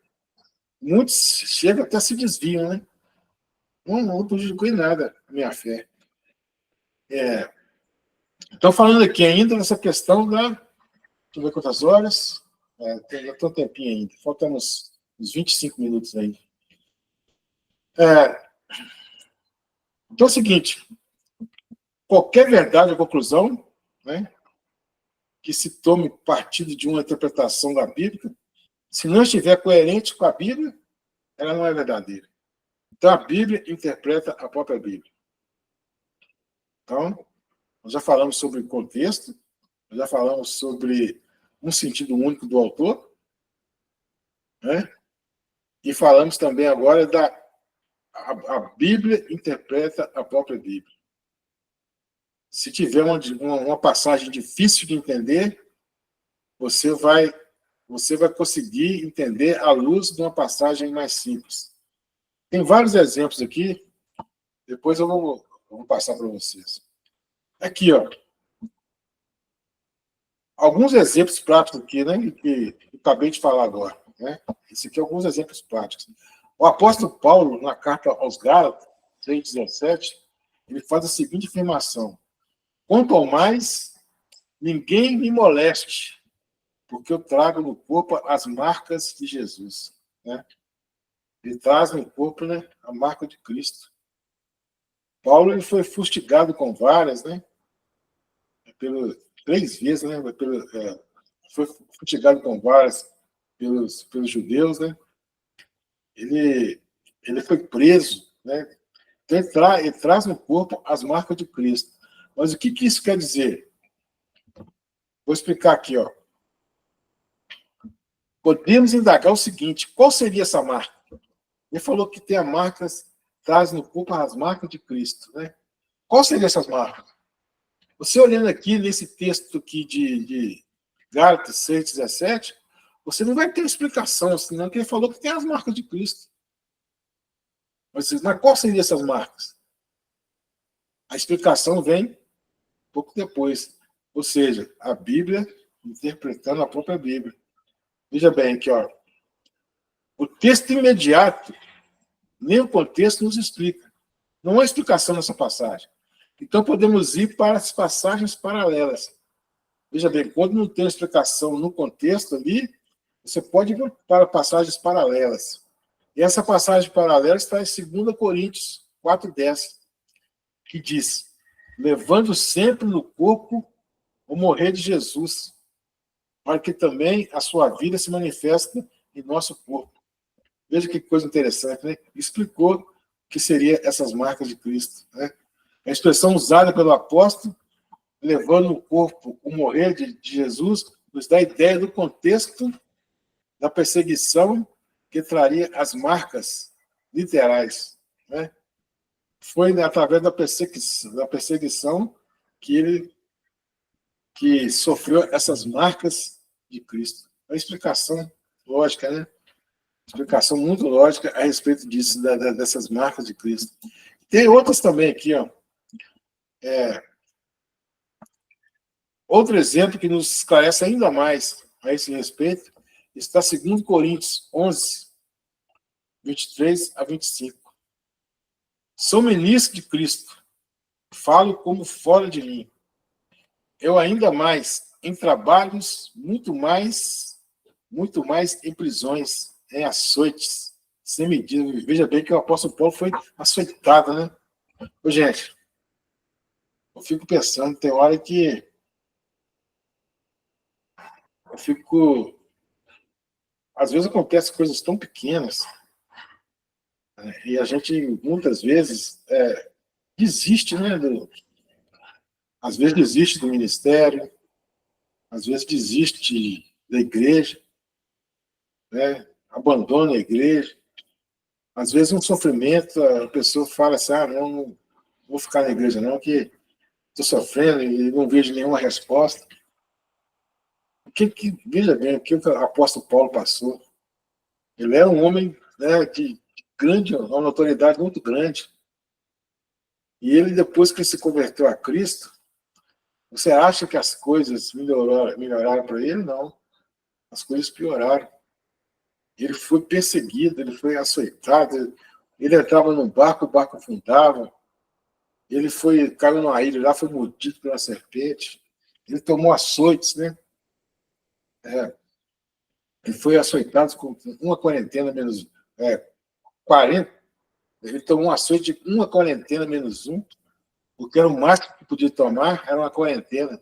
Muitos chegam até se desviam, né? Não prejudicou em nada a minha fé. Estou falando aqui ainda nessa questão da... Deixa eu ver quantas horas. Tem um tempinho ainda. Faltam uns 25 minutos ainda. Então é o seguinte. Qualquer verdade ou conclusão, né, que se tome partido de uma interpretação da Bíblia, se não estiver coerente com a Bíblia, ela não é verdadeira. Então a Bíblia interpreta a própria Bíblia. Então, nós já falamos sobre o contexto, nós já falamos sobre um sentido único do autor, né? E falamos também agora a Bíblia interpreta a própria Bíblia. Se tiver uma passagem difícil de entender, você vai conseguir entender à luz de uma passagem mais simples. Tem vários exemplos aqui, depois eu vou passar para vocês. Aqui, ó. Alguns exemplos práticos aqui, né, que eu acabei de falar agora. Né? Esse aqui é alguns exemplos práticos. O apóstolo Paulo, na carta aos Gálatas, 6,17, ele faz a seguinte afirmação: quanto ao mais, ninguém me moleste, porque eu trago no corpo as marcas de Jesus. Né? Ele traz no corpo, né, a marca de Cristo. Paulo ele foi fustigado com varas, né? Três vezes, né? Foi fustigado com varas pelos judeus, né? Ele foi preso, né? Então, ele traz no corpo as marcas de Cristo. Mas o que isso quer dizer? Vou explicar aqui, ó. Podemos indagar o seguinte: qual seria essa marca? Ele falou que tem as marcas, traz no corpo as marcas de Cristo, né? Qual seriam essas marcas? Você olhando aqui nesse texto aqui de Gálatas 6:17, você não vai ter explicação, senão que ele falou que tem as marcas de Cristo. Mas qual seriam essas marcas? A explicação vem pouco depois. Ou seja, a Bíblia interpretando a própria Bíblia. Veja bem aqui, ó. O texto imediato, nem o contexto nos explica. Não há explicação nessa passagem. Então podemos ir para as passagens paralelas. Veja bem, quando não tem explicação no contexto ali, você pode ir para passagens paralelas. E essa passagem paralela está em 2 Coríntios 4:10, que diz: levando sempre no corpo o morrer de Jesus, para que também a sua vida se manifeste em nosso corpo. Veja que coisa interessante, né? Explicou o que seriam essas marcas de Cristo. Né? A expressão usada pelo apóstolo, levando no corpo o morrer de Jesus, nos dá a ideia do contexto da perseguição que traria as marcas literais. Né? Foi através da perseguição que ele sofreu essas marcas de Cristo. É uma explicação lógica, né? Explicação muito lógica a respeito disso, dessas marcas de Cristo. Tem outras também aqui, ó. Outro exemplo que nos esclarece ainda mais a esse respeito está em 2 Coríntios 11, 23-25. Sou ministro de Cristo, falo como fora de mim. Eu ainda mais em trabalhos, muito mais em prisões, em açoites, sem medida. Veja bem que o apóstolo Paulo foi açoitado, né? Ô, gente, eu fico pensando, tem hora que eu fico... Às vezes acontecem coisas tão pequenas, né? E a gente, muitas vezes, desiste, né? Às vezes desiste do ministério, às vezes desiste da igreja, né? Abandona a igreja. Às vezes um sofrimento, a pessoa fala assim, não vou ficar na igreja não, que estou sofrendo e não vejo nenhuma resposta. Veja bem, o que o apóstolo Paulo passou. Ele é um homem, né, de grande, uma notoriedade muito grande. E ele, depois que se converteu a Cristo, você acha que as coisas melhoraram para ele? Não. As coisas pioraram. Ele foi perseguido, ele foi açoitado, ele entrava num barco, o barco afundava. Ele caiu numa ilha lá, foi mordido pela serpente. Ele tomou açoites, né? Ele foi açoitado com uma quarentena menos 40. Ele tomou um açoite de uma quarentena menos um, porque era o máximo que podia tomar, era uma quarentena.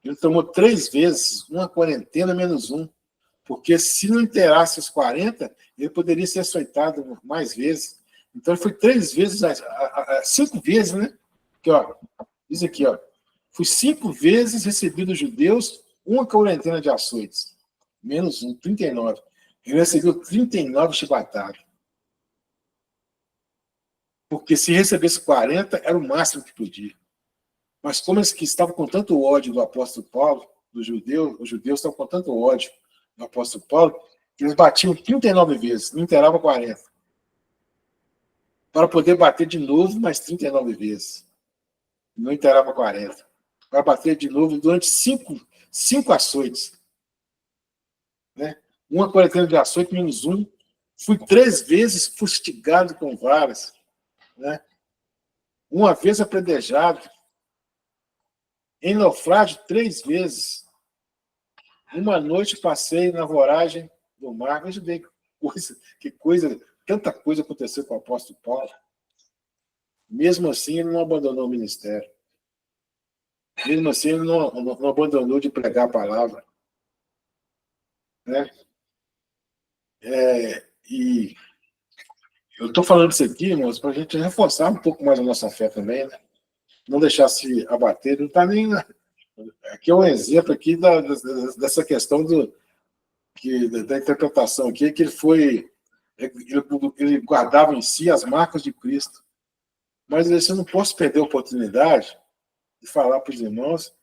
Ele tomou 3 vezes uma quarentena menos um, porque se não inteirasse os 40, ele poderia ser açoitado mais vezes. Então ele foi 3 vezes, 5 vezes, né? Aqui, ó, diz aqui, ó. Fui 5 vezes recebido dos judeus uma quarentena de açoites. Menos um, 39. Ele recebeu 39 chibatadas. Porque se recebesse 40, era o máximo que podia. Mas como eles que estavam com tanto ódio do apóstolo Paulo, os judeus estavam com tanto ódio do apóstolo Paulo, que eles batiam 39 vezes, não inteirava 40. Para poder bater de novo mais 39 vezes. Não inteirava 40. Para bater de novo durante 5 açoites. Né? Uma quarentena de açoite menos um. Fui 3 vezes fustigado com varas. Né? Uma vez apredejado. em naufrágio 3 vezes. Uma noite passei na voragem do mar. Veja bem que coisa, tanta coisa aconteceu com o apóstolo Paulo. Mesmo assim, ele não abandonou o ministério. Mesmo assim, ele não abandonou de pregar a palavra. Né? E eu estou falando isso aqui, irmãos, para a gente reforçar um pouco mais a nossa fé também, né? Não deixar se abater. Não está nem... Aqui é um exemplo aqui dessa questão da interpretação aqui, que ele guardava em si as marcas de Cristo. Mas eu não posso perder a oportunidade de falar para os irmãos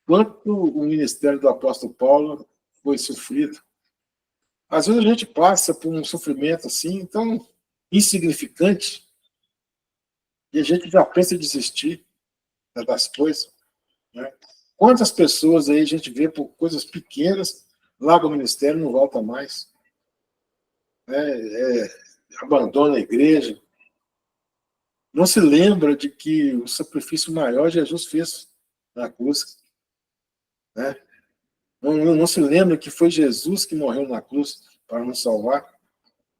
quanto o ministério do apóstolo Paulo foi sofrido. Às vezes a gente passa por um sofrimento assim, tão insignificante, e a gente já pensa em desistir das coisas. Né? Quantas pessoas aí a gente vê por coisas pequenas, larga o ministério e não volta mais. Abandona a igreja. Não se lembra de que o sacrifício maior Jesus fez na cruz. Né? Não se lembra que foi Jesus que morreu na cruz para nos salvar.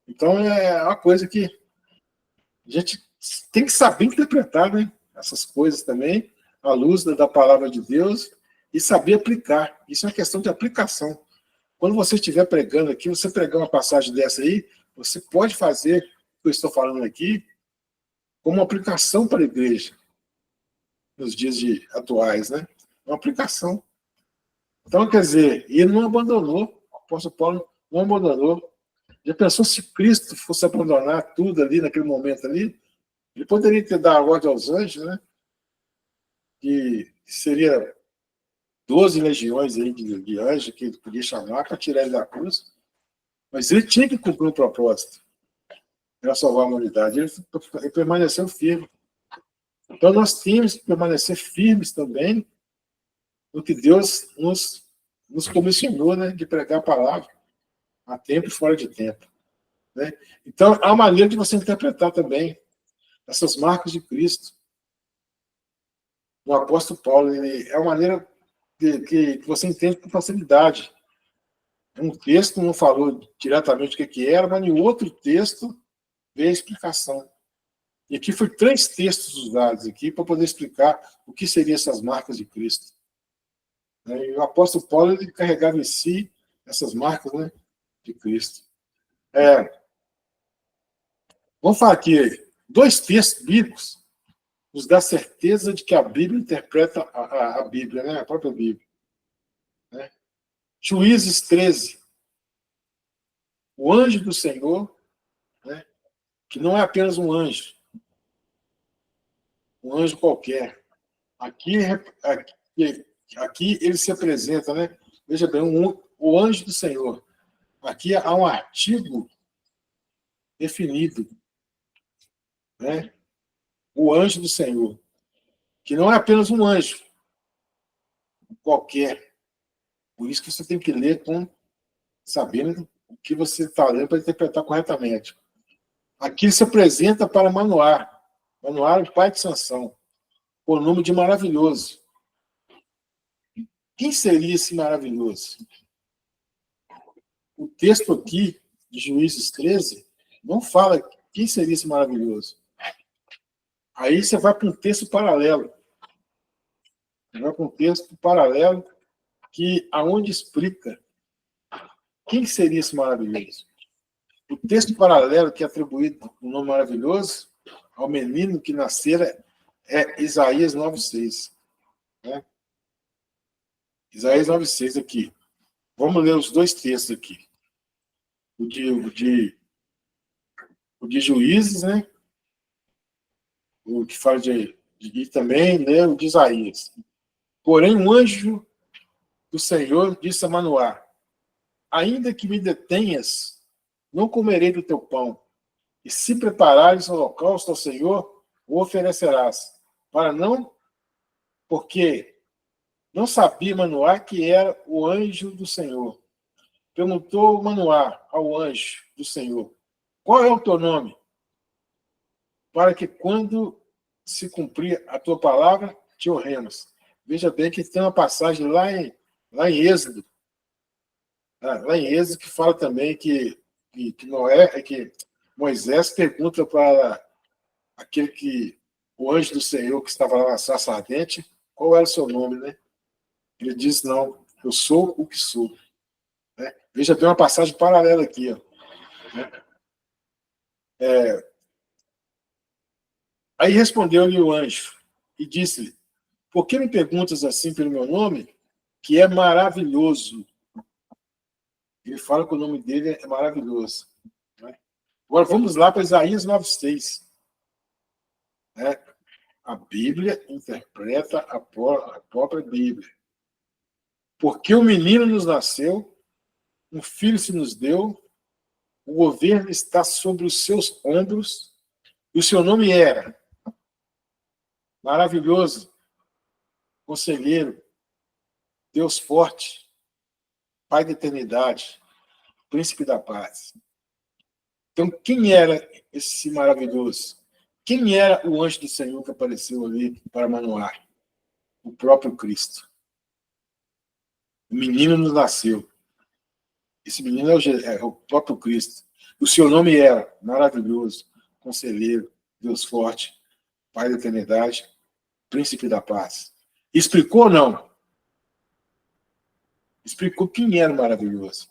Então é uma coisa que a gente tem que saber interpretar, né? Essas coisas também, à luz da palavra de Deus, e saber aplicar. Isso é uma questão de aplicação. Quando você estiver pregando aqui, você pregar uma passagem dessa aí, você pode fazer o que eu estou falando aqui como uma aplicação para a igreja nos dias atuais, né? Uma aplicação. Então, quer dizer, ele não abandonou, o apóstolo Paulo não abandonou. Já pensou se Cristo fosse abandonar tudo ali, naquele momento ali? Ele poderia ter dado a ordem aos anjos, né? Que seria 12 legiões aí de anjos que ele podia chamar para tirar ele da cruz. Mas ele tinha que cumprir um propósito. Era salvar a humanidade. Ele permaneceu firme. Então nós temos que permanecer firmes também no que Deus nos comissionou, né? De pregar a palavra a tempo e fora de tempo. Né? Então, há uma maneira de você interpretar também essas marcas de Cristo. O apóstolo Paulo, é uma maneira que você entende com facilidade. Um texto não falou diretamente o que era, mas em outro texto veio a explicação. E aqui foi 3 textos usados aqui para poder explicar o que seriam essas marcas de Cristo. E o apóstolo Paulo ele carregava em si essas marcas, né, de Cristo. Vamos falar aqui, 2 textos bíblicos nos dá certeza de que a Bíblia interpreta a Bíblia, né, a própria Bíblia. Né? Juízes 13. O anjo do Senhor, né, que não é apenas um anjo qualquer. Aqui ele se apresenta, né? Veja bem, o anjo do Senhor. Aqui há um artigo definido, né? O anjo do Senhor, que não é apenas um anjo qualquer. Por isso que você tem que ler sabendo o que você está lendo para interpretar corretamente. Aqui ele se apresenta para Manoá, o pai de Sansão, com o nome de maravilhoso. Quem seria esse maravilhoso? O texto aqui, de Juízes 13, não fala quem seria esse maravilhoso. Aí você vai para um texto paralelo. Aonde explica quem seria esse maravilhoso. O texto paralelo que é atribuído o nome maravilhoso ao menino que nascera é Isaías 9,6. Né? Isaías 9,6 aqui. Vamos ler os 2 textos aqui. O de Juízes, né? O que fala e também, né, o de Isaías. Porém, um anjo do Senhor disse a Manoá: ainda que me detenhas, não comerei do teu pão, e se preparares holocausto ao Senhor, o oferecerás. Porque não sabia Manoá que era o anjo do Senhor. Perguntou Manoá ao anjo do Senhor: qual é o teu nome? Para que quando se cumprir a tua palavra, te honremos. Veja bem que tem uma passagem lá em Êxodo, lá em Êxodo, que fala também que Moisés pergunta para o anjo do Senhor que estava lá na sarça ardente, qual era o seu nome, né? Ele diz, não, eu sou o que sou. Né? Veja bem uma passagem paralela aqui. Ó, né? Aí respondeu-lhe o anjo e disse-lhe, por que me perguntas assim pelo meu nome, que é maravilhoso? Ele fala que o nome dele é maravilhoso. Né? Agora vamos lá para Isaías 9,6. Né? A Bíblia interpreta a própria Bíblia. Porque o menino nos nasceu, um filho se nos deu, o governo está sobre os seus ombros, e o seu nome era Maravilhoso, Conselheiro, Deus Forte, Pai da Eternidade, Príncipe da Paz. Então, quem era esse maravilhoso? Quem era o anjo do Senhor que apareceu ali para Manoá? O próprio Cristo. O menino nos nasceu. Esse menino é o próprio Cristo. O seu nome era Maravilhoso, Conselheiro, Deus Forte, Pai da Eternidade, Príncipe da Paz. Explicou ou não? Explicou quem era o maravilhoso.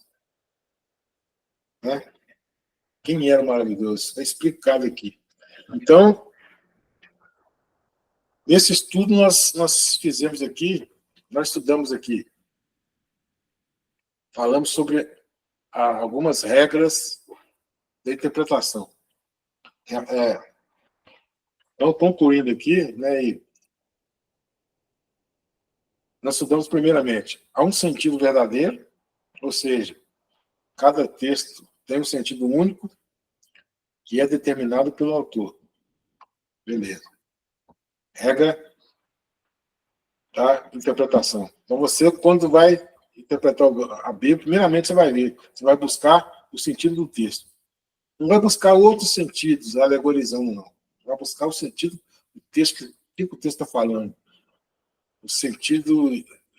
Né? Quem era o maravilhoso? Está explicado aqui. Então, nesse estudo nós fizemos aqui, nós estudamos aqui, falamos sobre algumas regras da interpretação. Então, concluindo aqui, né, nós estudamos primeiramente, há um sentido verdadeiro, ou seja, cada texto tem um sentido único que é determinado pelo autor. Beleza. Regra da interpretação. Então, você, quando vai interpretar a Bíblia, primeiramente você vai ver, você vai buscar o sentido do texto. Não vai buscar outros sentidos, alegorizando, não. Vai buscar o sentido do texto, o que o texto está falando. O sentido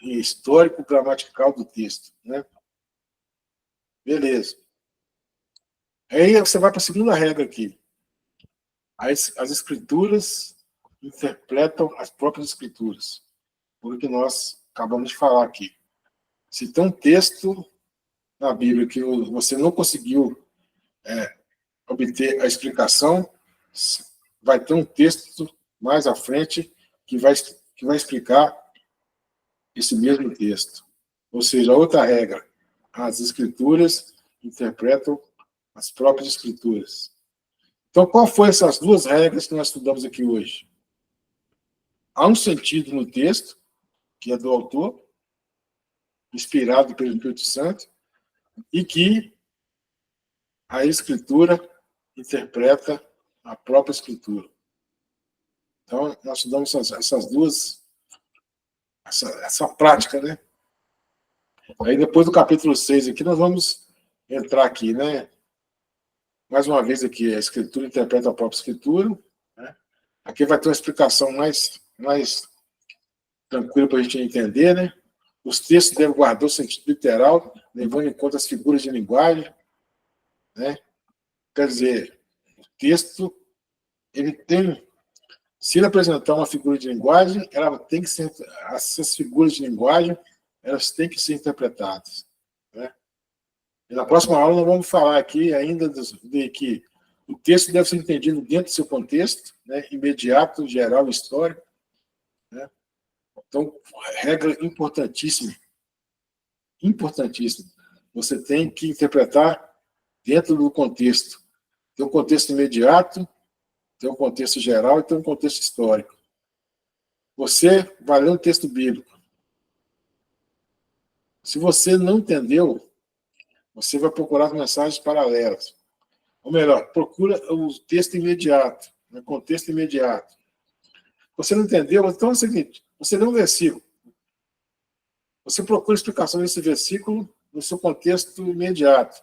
histórico, gramatical do texto. Né? Beleza. Aí você vai para a segunda regra aqui. As escrituras interpretam as próprias escrituras. Por que nós acabamos de falar aqui. Se tem um texto na Bíblia que você não conseguiu obter a explicação, vai ter um texto mais à frente que vai explicar esse mesmo texto. Ou seja, outra regra, as escrituras interpretam as próprias escrituras. Então, qual foram essas duas regras que nós estudamos aqui hoje? Há um sentido no texto, que é do autor, inspirado pelo Espírito Santo, e que a escritura interpreta a própria escritura. Então, nós estudamos essas duas, essa prática, né? Aí, depois do capítulo 6 aqui, nós vamos entrar aqui, né? Mais uma vez aqui, a escritura interpreta a própria escritura. Né? Aqui vai ter uma explicação mais tranquila para a gente entender, né? Os textos devem guardar o sentido literal, levando em conta as figuras de linguagem. Né? Quer dizer, o texto, ele tem... Se ele apresentar uma figura de linguagem, ela tem que ser... Essas figuras de linguagem, elas têm que ser interpretadas. Né? E na próxima aula nós vamos falar aqui ainda de que o texto deve ser entendido dentro do seu contexto, né? Imediato, geral, histórico. Né? Então, regra importantíssima. Importantíssima. Você tem que interpretar dentro do contexto. Tem um contexto imediato, tem um contexto geral e tem um contexto histórico. Você vai ler um texto bíblico. Se você não entendeu, você vai procurar as mensagens paralelas. Ou melhor, procura o texto imediato, no contexto imediato. Você não entendeu? Então é o seguinte, você lê um versículo. Você procura explicação desse versículo no seu contexto imediato.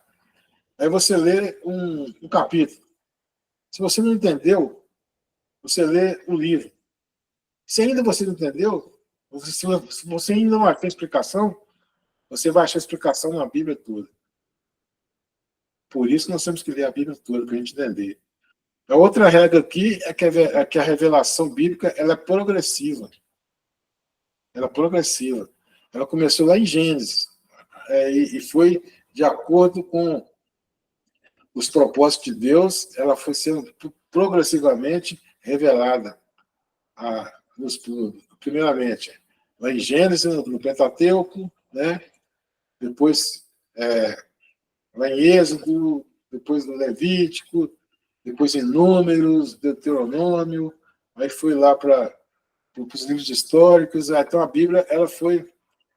Aí você lê um capítulo. Se você não entendeu, você lê o livro. Se ainda você não entendeu, Se você ainda não tem explicação, você vai achar explicação na Bíblia toda. Por isso nós temos que ler a Bíblia toda, para a gente entender. A outra regra aqui é que a revelação bíblica ela é progressiva. Ela é progressiva. Ela começou lá em Gênesis, e foi de acordo com os propósitos de Deus, ela foi sendo progressivamente revelada. Primeiramente, lá em Gênesis, no Pentateuco, né? Depois lá em Êxodo, depois no Levítico, depois em Números, Deuteronômio, aí foi lá para os livros históricos. Então a Bíblia ela foi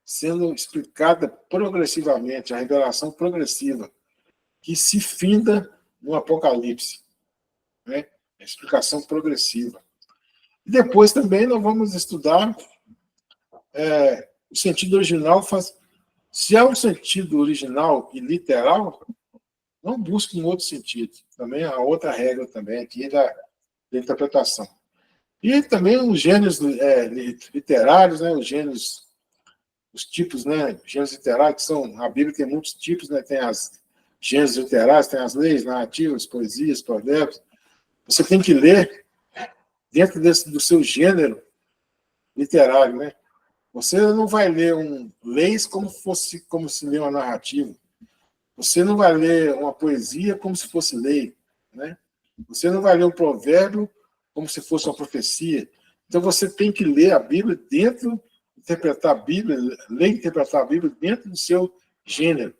sendo explicada progressivamente, a revelação progressiva, que se finda no Apocalipse, né? A explicação progressiva. E depois também nós vamos estudar o sentido original. Se há um sentido original e literal, não busque um outro sentido. Também há outra regra também aqui da interpretação. E também os gêneros literários, né? Os gêneros, os tipos, né? Gêneros literários, que são, a Bíblia tem muitos tipos, né? Tem as gêneros literários, tem as leis, narrativas, poesias, provérbios. Você tem que ler dentro do seu gênero literário, né? Você não vai ler leis como se lê uma narrativa. Você não vai ler uma poesia como se fosse lei, né? Você não vai ler um provérbio como se fosse uma profecia. Então você tem que ler a Bíblia interpretar a Bíblia, ler e interpretar a Bíblia dentro do seu gênero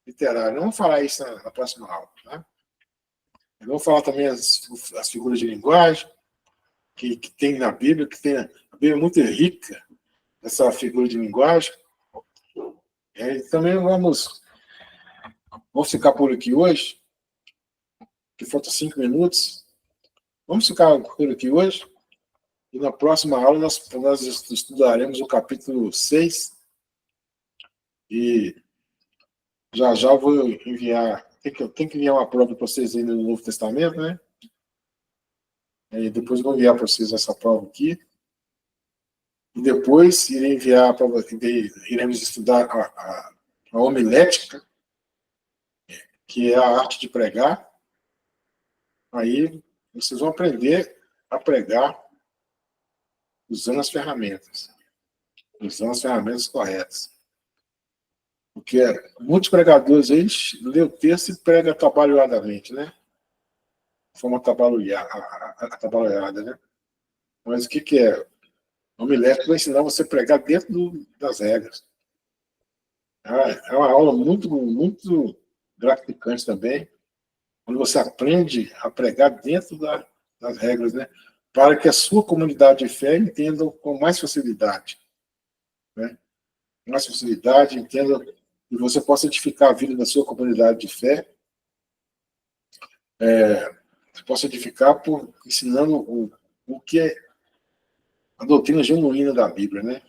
literário. Vamos falar isso na próxima aula, né? Vamos falar também as figuras de linguagem que tem na Bíblia, a Bíblia é muito rica essa figura de linguagem. E também vamos ficar por aqui hoje, que faltam 5 minutos. Vamos ficar por aqui hoje. E na próxima aula nós estudaremos o capítulo 6. E já eu vou enviar. Tem que enviar uma prova para vocês aí no Novo Testamento, né? E depois eu vou enviar para vocês essa prova aqui. E depois iremos estudar a homilética, que é a arte de pregar. Aí vocês vão aprender a pregar usando as ferramentas corretas. Porque muitos pregadores aí lê o texto e prega atabalhoadamente, né? De forma atabalhoada, né? Mas o que é? O homilético vai ensinar você a pregar dentro das regras. É uma aula muito, muito gratificante também, quando você aprende a pregar dentro das regras, né? Para que a sua comunidade de fé entenda com mais facilidade, né? Mais facilidade, entenda, e você possa edificar a vida da sua comunidade de fé. Você possa edificar ensinando o que é a doutrina genuína da Bíblia, né?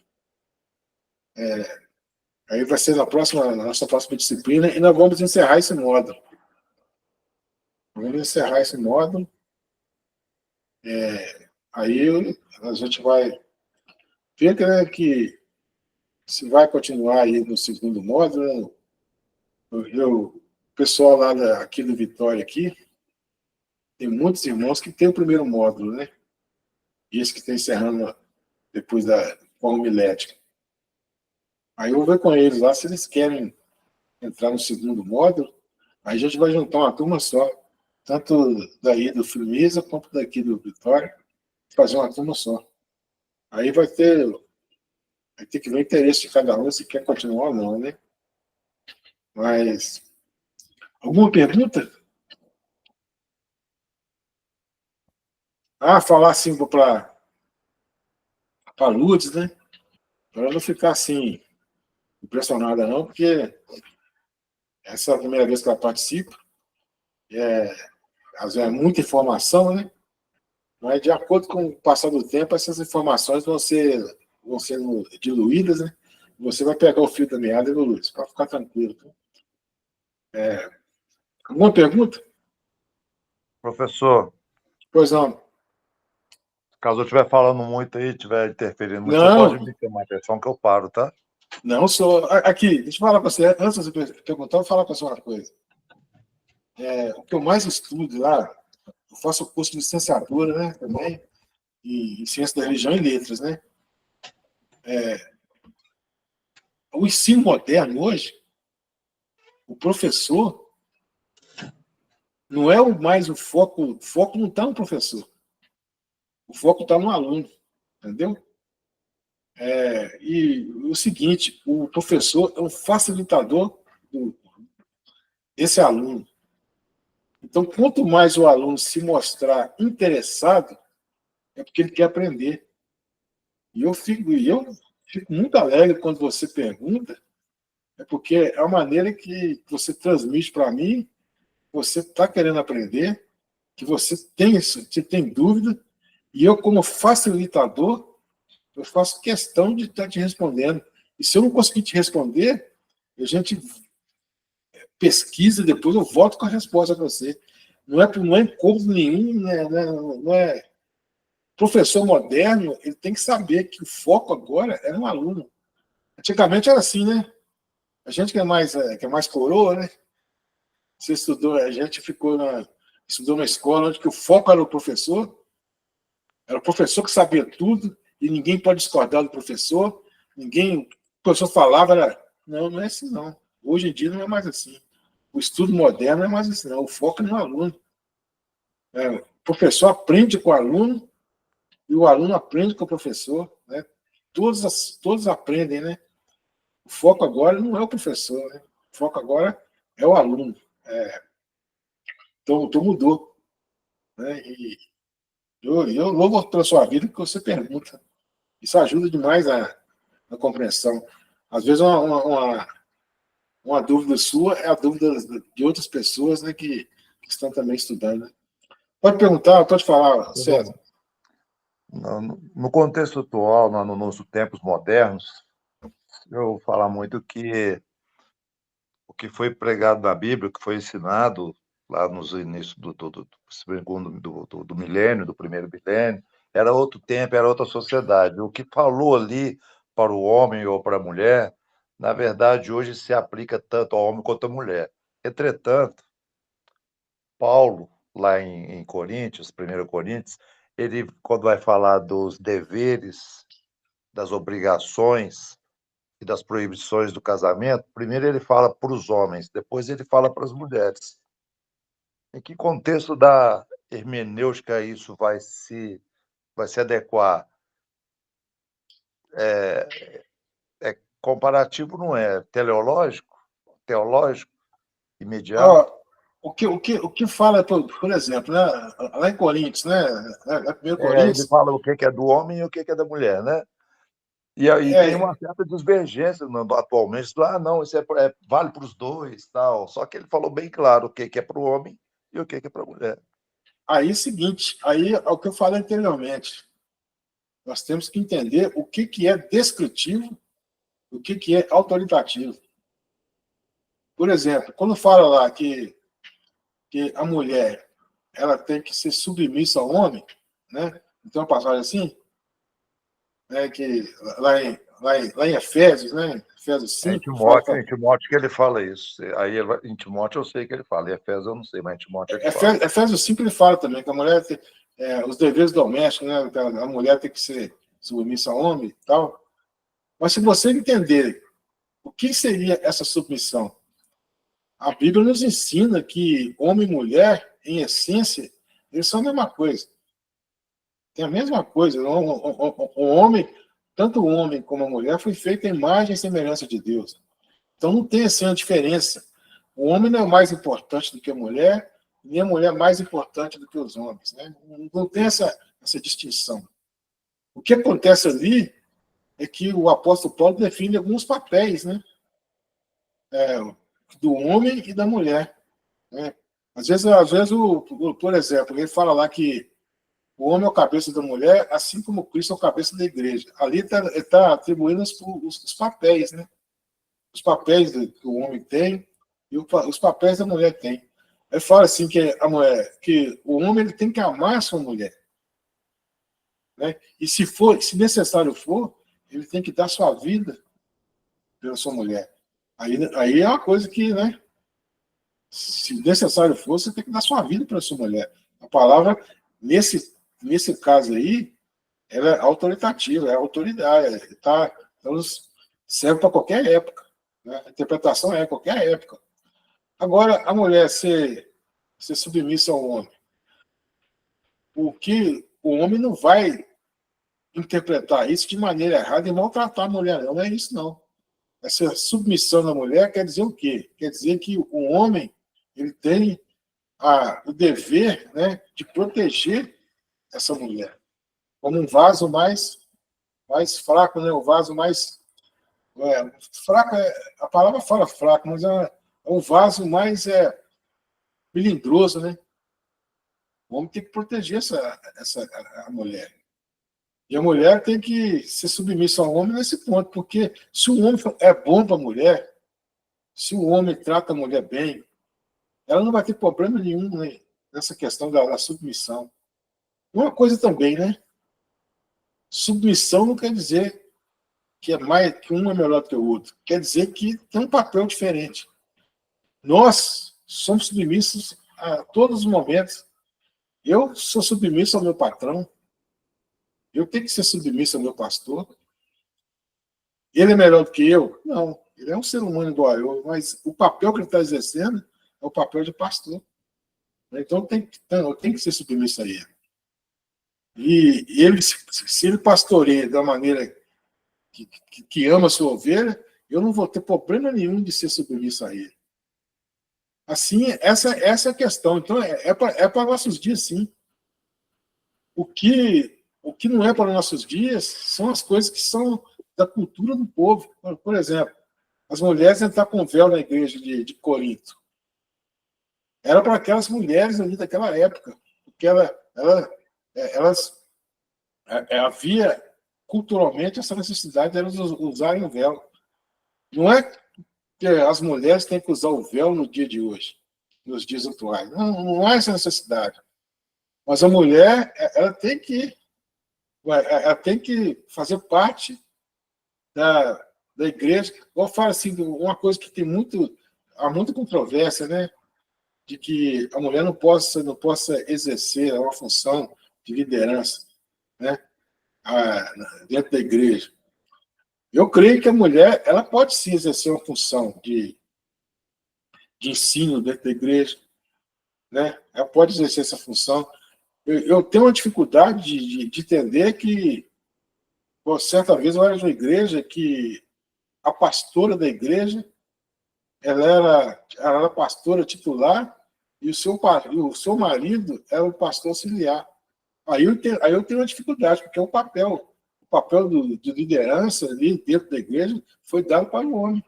Aí vai ser na nossa próxima disciplina, e nós vamos encerrar esse módulo. Aí a gente vai ver, né, que se vai continuar aí no segundo módulo. O pessoal lá aqui do Vitória, aqui, tem muitos irmãos que tem o primeiro módulo, né? E esse que está encerrando depois com a homilética. Aí eu vou ver com eles lá se eles querem entrar no segundo módulo. Aí a gente vai juntar uma turma só, tanto daí do Firmeza quanto daqui do Vitória, fazer uma turma só. Aí vai ter que ver o interesse de cada um, se quer continuar ou não, né? Mas, alguma pergunta? Falar assim para Lourdes, né? Para ela não ficar assim, impressionada não, porque essa é a primeira vez que ela participa. Às vezes é muita informação, né? Mas de acordo com o passar do tempo, essas informações vão sendo diluídas, né? Você vai pegar o fio da meada e Luiz, para ficar tranquilo. Alguma pergunta? Professor, Pois não. Caso eu estiver falando muito aí, estiver interferindo muito, você Não, pode me chamar a atenção que eu paro, tá? não sou. Aqui, deixa eu falar para você, antes de você perguntar, eu vou falar para você uma coisa. O que eu mais estudo lá, eu faço o curso de licenciatura, né, também, em Ciência da Religião e Letras, né? O ensino moderno hoje, o professor não é mais o foco não está no professor, o foco está no aluno, entendeu? E o seguinte, o professor é um facilitador desse aluno. Então, quanto mais o aluno se mostrar interessado, é porque ele quer aprender. E eu fico muito alegre quando você pergunta, é porque é a maneira que você transmite para mim, você está querendo aprender, que você tem isso, você tem dúvida, e eu, como facilitador, eu faço questão de estar te respondendo. E se eu não conseguir te responder, a gente pesquisa, depois eu volto com a resposta para você. Não é incômodo nenhum, né? Não é. Professor moderno, ele tem que saber que o foco agora é no aluno. Antigamente era assim, né? A gente que é mais coroa, né? Você estudou, a gente estudou na escola onde que o foco era o professor que sabia tudo, e ninguém pode discordar do professor, o professor falava, não é assim não. Hoje em dia não é mais assim. O estudo moderno não é mais assim, não. O foco é no aluno. O professor aprende com o aluno e o aluno aprende com o professor, né? Todos aprendem, né? O foco agora não é o professor, né? O foco agora é o aluno. Então mudou, né? E eu louvo pela sua vida que você pergunta. Isso ajuda demais na compreensão. Às vezes uma dúvida sua é a dúvida de outras pessoas, né, que estão também estudando. Né? Pode perguntar, pode falar, César. No contexto atual, nos tempos modernos, eu vou falar muito que o que foi pregado na Bíblia, o que foi ensinado lá nos inícios do milênio, do primeiro milênio, era outro tempo, era outra sociedade. O que falou ali para o homem ou para a mulher, na verdade, hoje se aplica tanto ao homem quanto à mulher. Entretanto, Paulo, lá em Coríntios, 1 Coríntios, ele, quando vai falar dos deveres, das obrigações e das proibições do casamento, primeiro ele fala para os homens, depois ele fala para as mulheres. Em que contexto da hermenêutica isso vai se adequar? Comparativo não é teleológico, teológico, imediato? Ó, o que fala, por exemplo, né, lá em Coríntios, né, na 1 Ele Coríntios, fala o que é do homem e o que é da mulher, né? E aí tem é, uma certa divergência atualmente, não, isso vale para os dois, tal. Só que ele falou bem claro o que é para o homem e o que é para a mulher. aí é o seguinte, aí é o que eu falei anteriormente. Nós temos que entender o que é descritivo, o que é autoritativo. Por exemplo, quando fala lá que a mulher ela tem que ser submissa ao homem, né? Então, uma passagem assim, né, que lá em Efésios, né? Efésios É 5, fala. Em Timóteo que ele fala isso. Aí em Timóteo eu sei que ele fala, em Efésios eu não sei, mas em Timóteo ele fala. Efésios 5 ele fala também que a mulher tem os deveres domésticos, né? A mulher tem que ser submissa ao homem e tal. Mas se você entender o que seria essa submissão, a Bíblia nos ensina que homem e mulher, em essência, eles são a mesma coisa. Tem a mesma coisa. O homem, tanto o homem como a mulher, foi feito à imagem e semelhança de Deus. Então não tem assim uma diferença. O homem não é mais importante do que a mulher, nem a mulher é mais importante do que os homens. Né? Não tem essa distinção. O que acontece ali é que o apóstolo Paulo define alguns papéis, né? Do homem e da mulher. Né? Às vezes por exemplo, ele fala lá que o homem é o cabeça da mulher, assim como Cristo é o cabeça da igreja. Ali está atribuindo os papéis, né? Os papéis que o homem tem e os papéis da mulher tem. Ele fala assim que a mulher, que o homem ele tem que amar a sua mulher. né? E se necessário for, ele tem que dar sua vida pela sua mulher. Aí é uma coisa que, né? Se necessário for, você tem que dar sua vida para sua mulher. A palavra, nesse caso aí, ela é autoritativa, é autoridade, então serve para qualquer época. Né? A interpretação é qualquer época. Agora, a mulher ser submissa ao homem, o que o homem não vai interpretar isso de maneira errada e maltratar a mulher, não é isso, não. Essa submissão da mulher quer dizer o quê? Quer dizer que o homem ele tem o dever, né, de proteger essa mulher como um vaso mais fraco, né, o vaso mais fraco, a palavra fala fraco, mas é um vaso mais melindroso, né? O homem tem que proteger a mulher. E a mulher tem que ser submissa ao homem nesse ponto, porque se o homem é bom para a mulher, se o homem trata a mulher bem, ela não vai ter problema nenhum, né, nessa questão da submissão. Uma coisa também, né? Submissão não quer dizer que um é melhor do que o outro. Quer dizer que tem um papel diferente. Nós somos submissos a todos os momentos. Eu sou submisso ao meu patrão. Eu tenho que ser submisso ao meu pastor. Ele é melhor do que eu? Não. Ele é um ser humano igual a eu, mas o papel que ele está exercendo é o papel de pastor. Então eu tenho que ser submisso a ele. E ele, se ele pastoreia da maneira que ama a sua ovelha, eu não vou ter problema nenhum de ser submisso a ele. Assim, essa é a questão. Então, é para nossos dias, sim. O que não é para nossos dias são as coisas que são da cultura do povo. Por exemplo, as mulheres entrar com véu na igreja de Corinto. Era para aquelas mulheres ali daquela época, porque elas havia culturalmente essa necessidade de elas usarem o véu. Não é que as mulheres têm que usar o véu no dia de hoje, nos dias atuais. Não há essa necessidade. Mas a mulher, ela tem que fazer parte da igreja. Eu falo assim, uma coisa que há muita controvérsia, né? De que a mulher não possa exercer uma função de liderança, né? Dentro da igreja. Eu creio que a mulher ela pode sim exercer uma função de ensino dentro da igreja, né? Ela pode exercer essa função. Eu tenho uma dificuldade de entender que, por certa vez, eu era de uma igreja que a pastora da igreja ela era pastora titular e o seu marido era o pastor auxiliar. Aí eu tenho uma dificuldade, porque o papel de liderança ali dentro da igreja foi dado para o homem.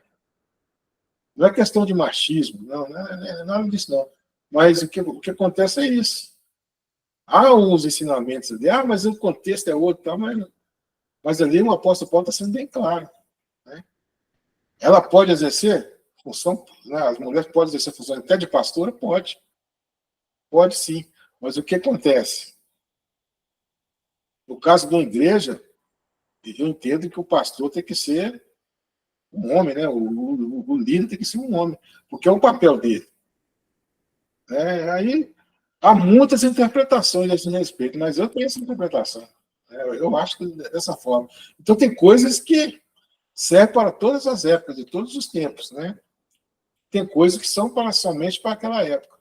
Não é questão de machismo, não é nada disso, não. Mas o que acontece é isso. Há uns ensinamentos ali, mas o contexto é outro, tá? Mas ali o apóstolo Paulo está sendo bem claro. Né? Ela pode exercer função, né? As mulheres podem exercer função até de pastora? Pode. Pode sim. Mas o que acontece? No caso de uma igreja, eu entendo que o pastor tem que ser um homem, né? O líder tem que ser um homem, porque é o papel dele. Aí há muitas interpretações a esse respeito, mas eu tenho essa interpretação. Eu acho que dessa forma. Então, tem coisas que servem para todas as épocas, de todos os tempos. Né? Tem coisas que são somente para aquela época.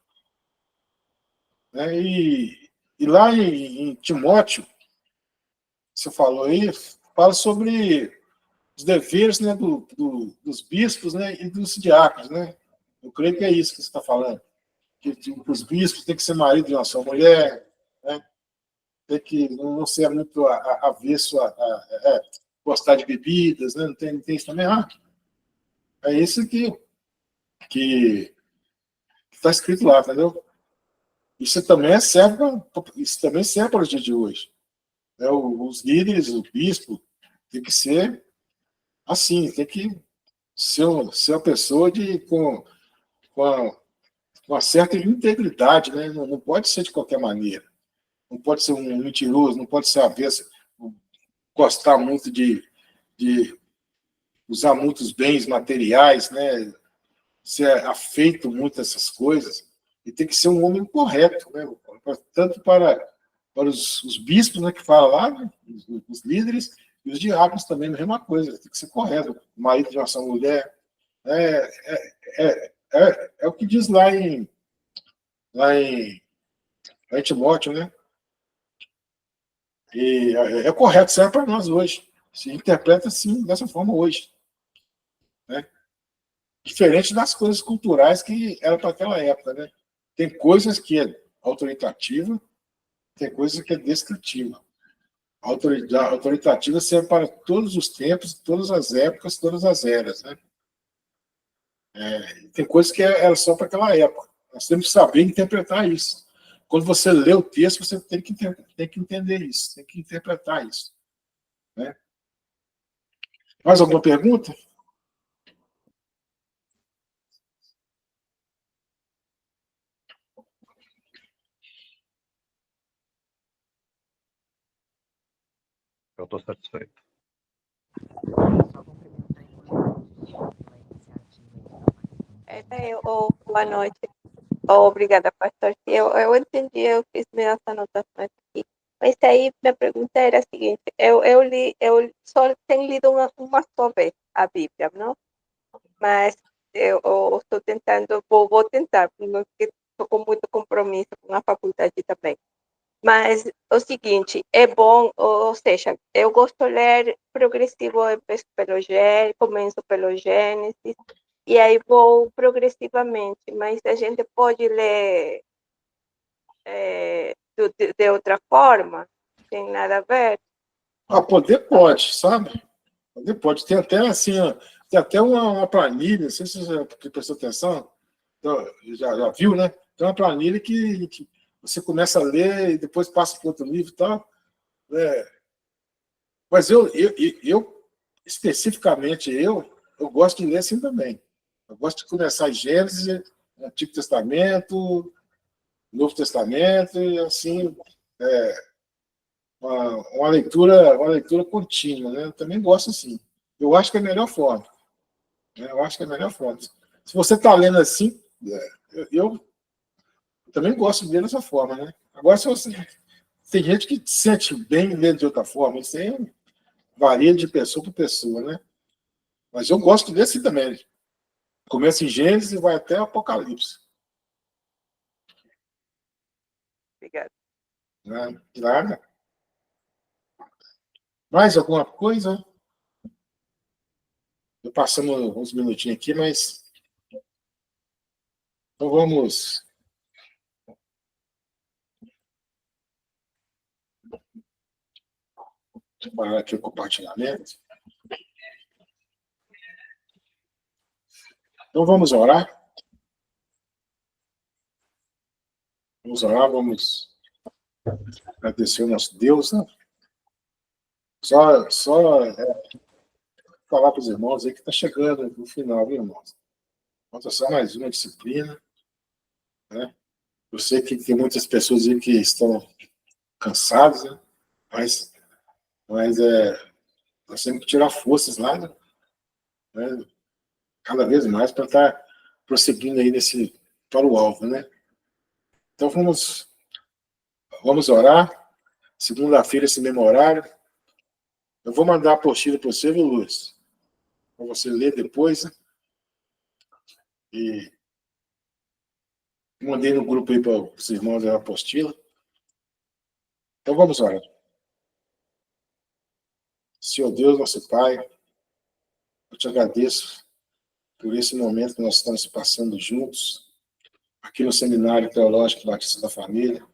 Né? E lá em Timóteo, você falou aí, fala sobre os deveres, né, dos bispos, né, e dos diáconos. Né? Eu creio que é isso que você está falando. Que os bispos têm que ser marido de uma só mulher, né? Tem que não ser muito avesso a gostar de bebidas, né? Não tem isso também. É isso que está escrito lá, entendeu? Isso também serve para os dias de hoje. Né? Os líderes, o bispo, tem que ser assim, tem que ser uma pessoa com uma certa integridade, né? Não pode ser de qualquer maneira. Não pode ser um mentiroso, não pode ser avesso gostar muito de usar muitos bens materiais, né? Ser afeito muito a essas coisas, e tem que ser um homem correto, né? Tanto para os bispos, né, que falam lá, né? Os líderes, e os diáconos também, a mesma coisa, tem que ser correto. O marido de uma mulher. É o que diz lá em Timóteo, né? E é correto, serve para nós hoje. Se interpreta assim, dessa forma hoje. Né? Diferente das coisas culturais que era para aquela época. Né? Tem coisas que é autoritativa, tem coisas que é descritiva. A autoritativa serve para todos os tempos, todas as épocas, todas as eras. Né? Tem coisas que era só para aquela época. Nós temos que saber interpretar isso. Quando você lê o texto, você tem que entender isso, tem que interpretar isso. Né? Mais alguma pergunta? Eu estou satisfeito. Boa noite. Obrigada, pastor. Eu entendi, eu fiz minhas anotações aqui. Mas aí minha pergunta era a seguinte: eu só tenho lido uma só vez a Bíblia, não? Mas eu estou tentando, vou tentar, porque estou com muito compromisso com a faculdade também. Mas o seguinte, é bom, ou seja, eu gosto de ler progressivo, eu empiezo pelo Gênesis, começo pelo Gênesis, e aí vou progressivamente, mas a gente pode ler de outra forma, sem nada a ver. Poder pode, sabe? Poder pode. Tem até assim, tem até uma planilha, não sei se você prestou atenção, então, já viu, né? Tem uma planilha que você começa a ler e depois passa para outro livro e tal. Né? Mas especificamente, eu gosto de ler assim também. Eu gosto de começar em Gênesis, Antigo Testamento, Novo Testamento, e assim, uma leitura contínua, né? Eu também gosto assim. Eu acho que é a melhor forma. Né? Eu acho que é a melhor forma. Se você está lendo assim, eu também gosto de ler dessa forma, né? Agora, se você tem gente que se sente bem lendo de outra forma, isso aí varia de pessoa para pessoa, né? Mas eu gosto de ler assim também. Começa em Gênesis e vai até Apocalipse. Obrigada. Nada. Mais alguma coisa? Eu passamos uns minutinhos aqui, mas então vamos parar aqui o compartilhamento. Então vamos orar. Vamos orar, vamos agradecer o nosso Deus. Né? Só falar para os irmãos aí que está chegando no final, viu, irmãos? Falta só mais uma disciplina. Né? Eu sei que tem muitas pessoas aí que estão cansadas, né? mas nós temos que tirar forças lá, né? Cada vez mais para estar prosseguindo aí para o alvo, né? Então vamos orar. Segunda-feira, esse mesmo horário. Eu vou mandar a apostila para você, viu, Luiz? Para você ler depois. Né? E mandei no grupo aí para os irmãos a apostila. Então vamos orar. Senhor Deus, nosso Pai, eu te agradeço por esse momento que nós estamos passando juntos, aqui no Seminário Teológico Batista da Família.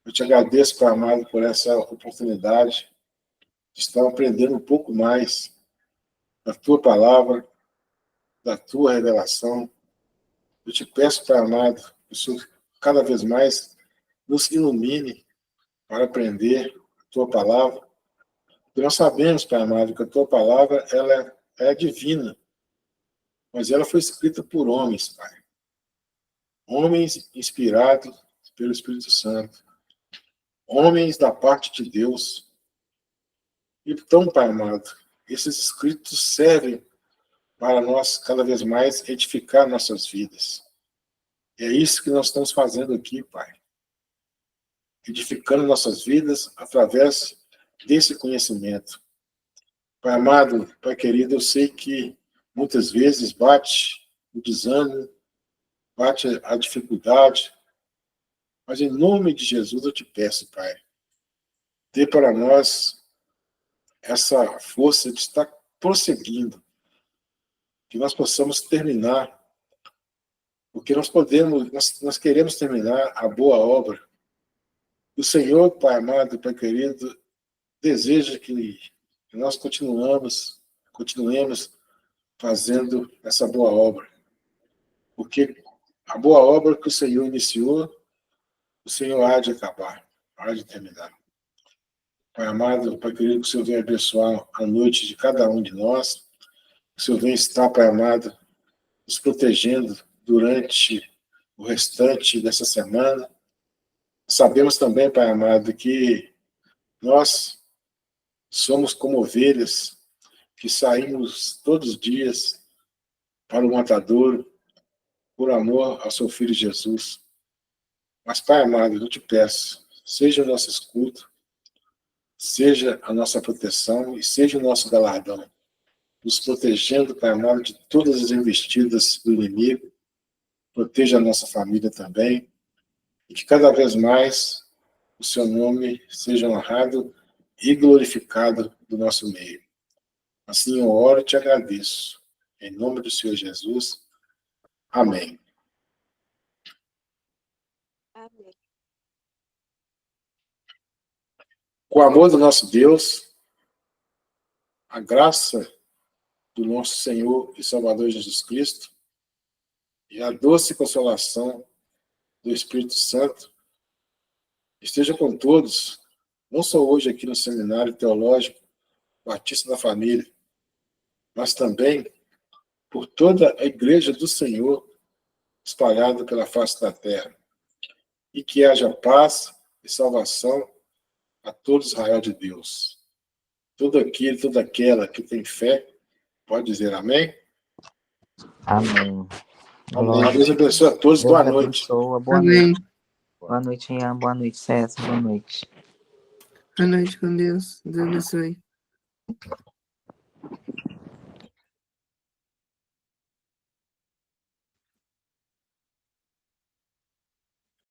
Eu te agradeço, Pai amado, por essa oportunidade de estar aprendendo um pouco mais da tua palavra, da tua revelação. Eu te peço, Pai amado, que o Senhor cada vez mais nos ilumine para aprender a tua palavra. Porque nós sabemos, Pai amado, que a tua palavra ela é divina, mas ela foi escrita por homens, Pai. Homens inspirados pelo Espírito Santo. Homens da parte de Deus. Então, Pai amado, esses escritos servem para nós, cada vez mais, edificar nossas vidas. E é isso que nós estamos fazendo aqui, Pai. Edificando nossas vidas através desse conhecimento. Pai amado, Pai querido, eu sei que muitas vezes bate o desânimo, bate a dificuldade, mas em nome de Jesus eu te peço, Pai, dê para nós essa força de estar prosseguindo, que nós possamos terminar, porque nós queremos terminar a boa obra. O Senhor, Pai amado, Pai querido, deseja que nós continuemos fazendo essa boa obra, porque a boa obra que o Senhor iniciou, o Senhor há de acabar, há de terminar. Pai amado, Pai querido, que o Senhor venha abençoar a noite de cada um de nós, que o Senhor venha estar, Pai amado, nos protegendo durante o restante dessa semana. Sabemos também, Pai amado, que nós somos como ovelhas que saímos todos os dias para o matadouro por amor ao seu Filho Jesus. Mas, Pai amado, eu te peço, seja o nosso escudo, seja a nossa proteção e seja o nosso galardão, nos protegendo, Pai amado, de todas as investidas do inimigo, proteja a nossa família também, e que cada vez mais o seu nome seja honrado e glorificado do nosso meio. Assim eu oro e te agradeço. Em nome do Senhor Jesus. Amém. Amém. Com o amor do nosso Deus, a graça do nosso Senhor e Salvador Jesus Cristo e a doce consolação do Espírito Santo esteja com todos, não só hoje aqui no Seminário Teológico Batista da Família, mas também por toda a Igreja do Senhor espalhada pela face da terra. E que haja paz e salvação a todo Israel de Deus. Todo aquele, toda aquela que tem fé, pode dizer amém? Amém. Amém. Deus abençoe a todos. Boa noite. Boa Amém. noite. Boa noite, Ian. Boa noite, César. Boa noite. Boa noite com Deus. Deus abençoe.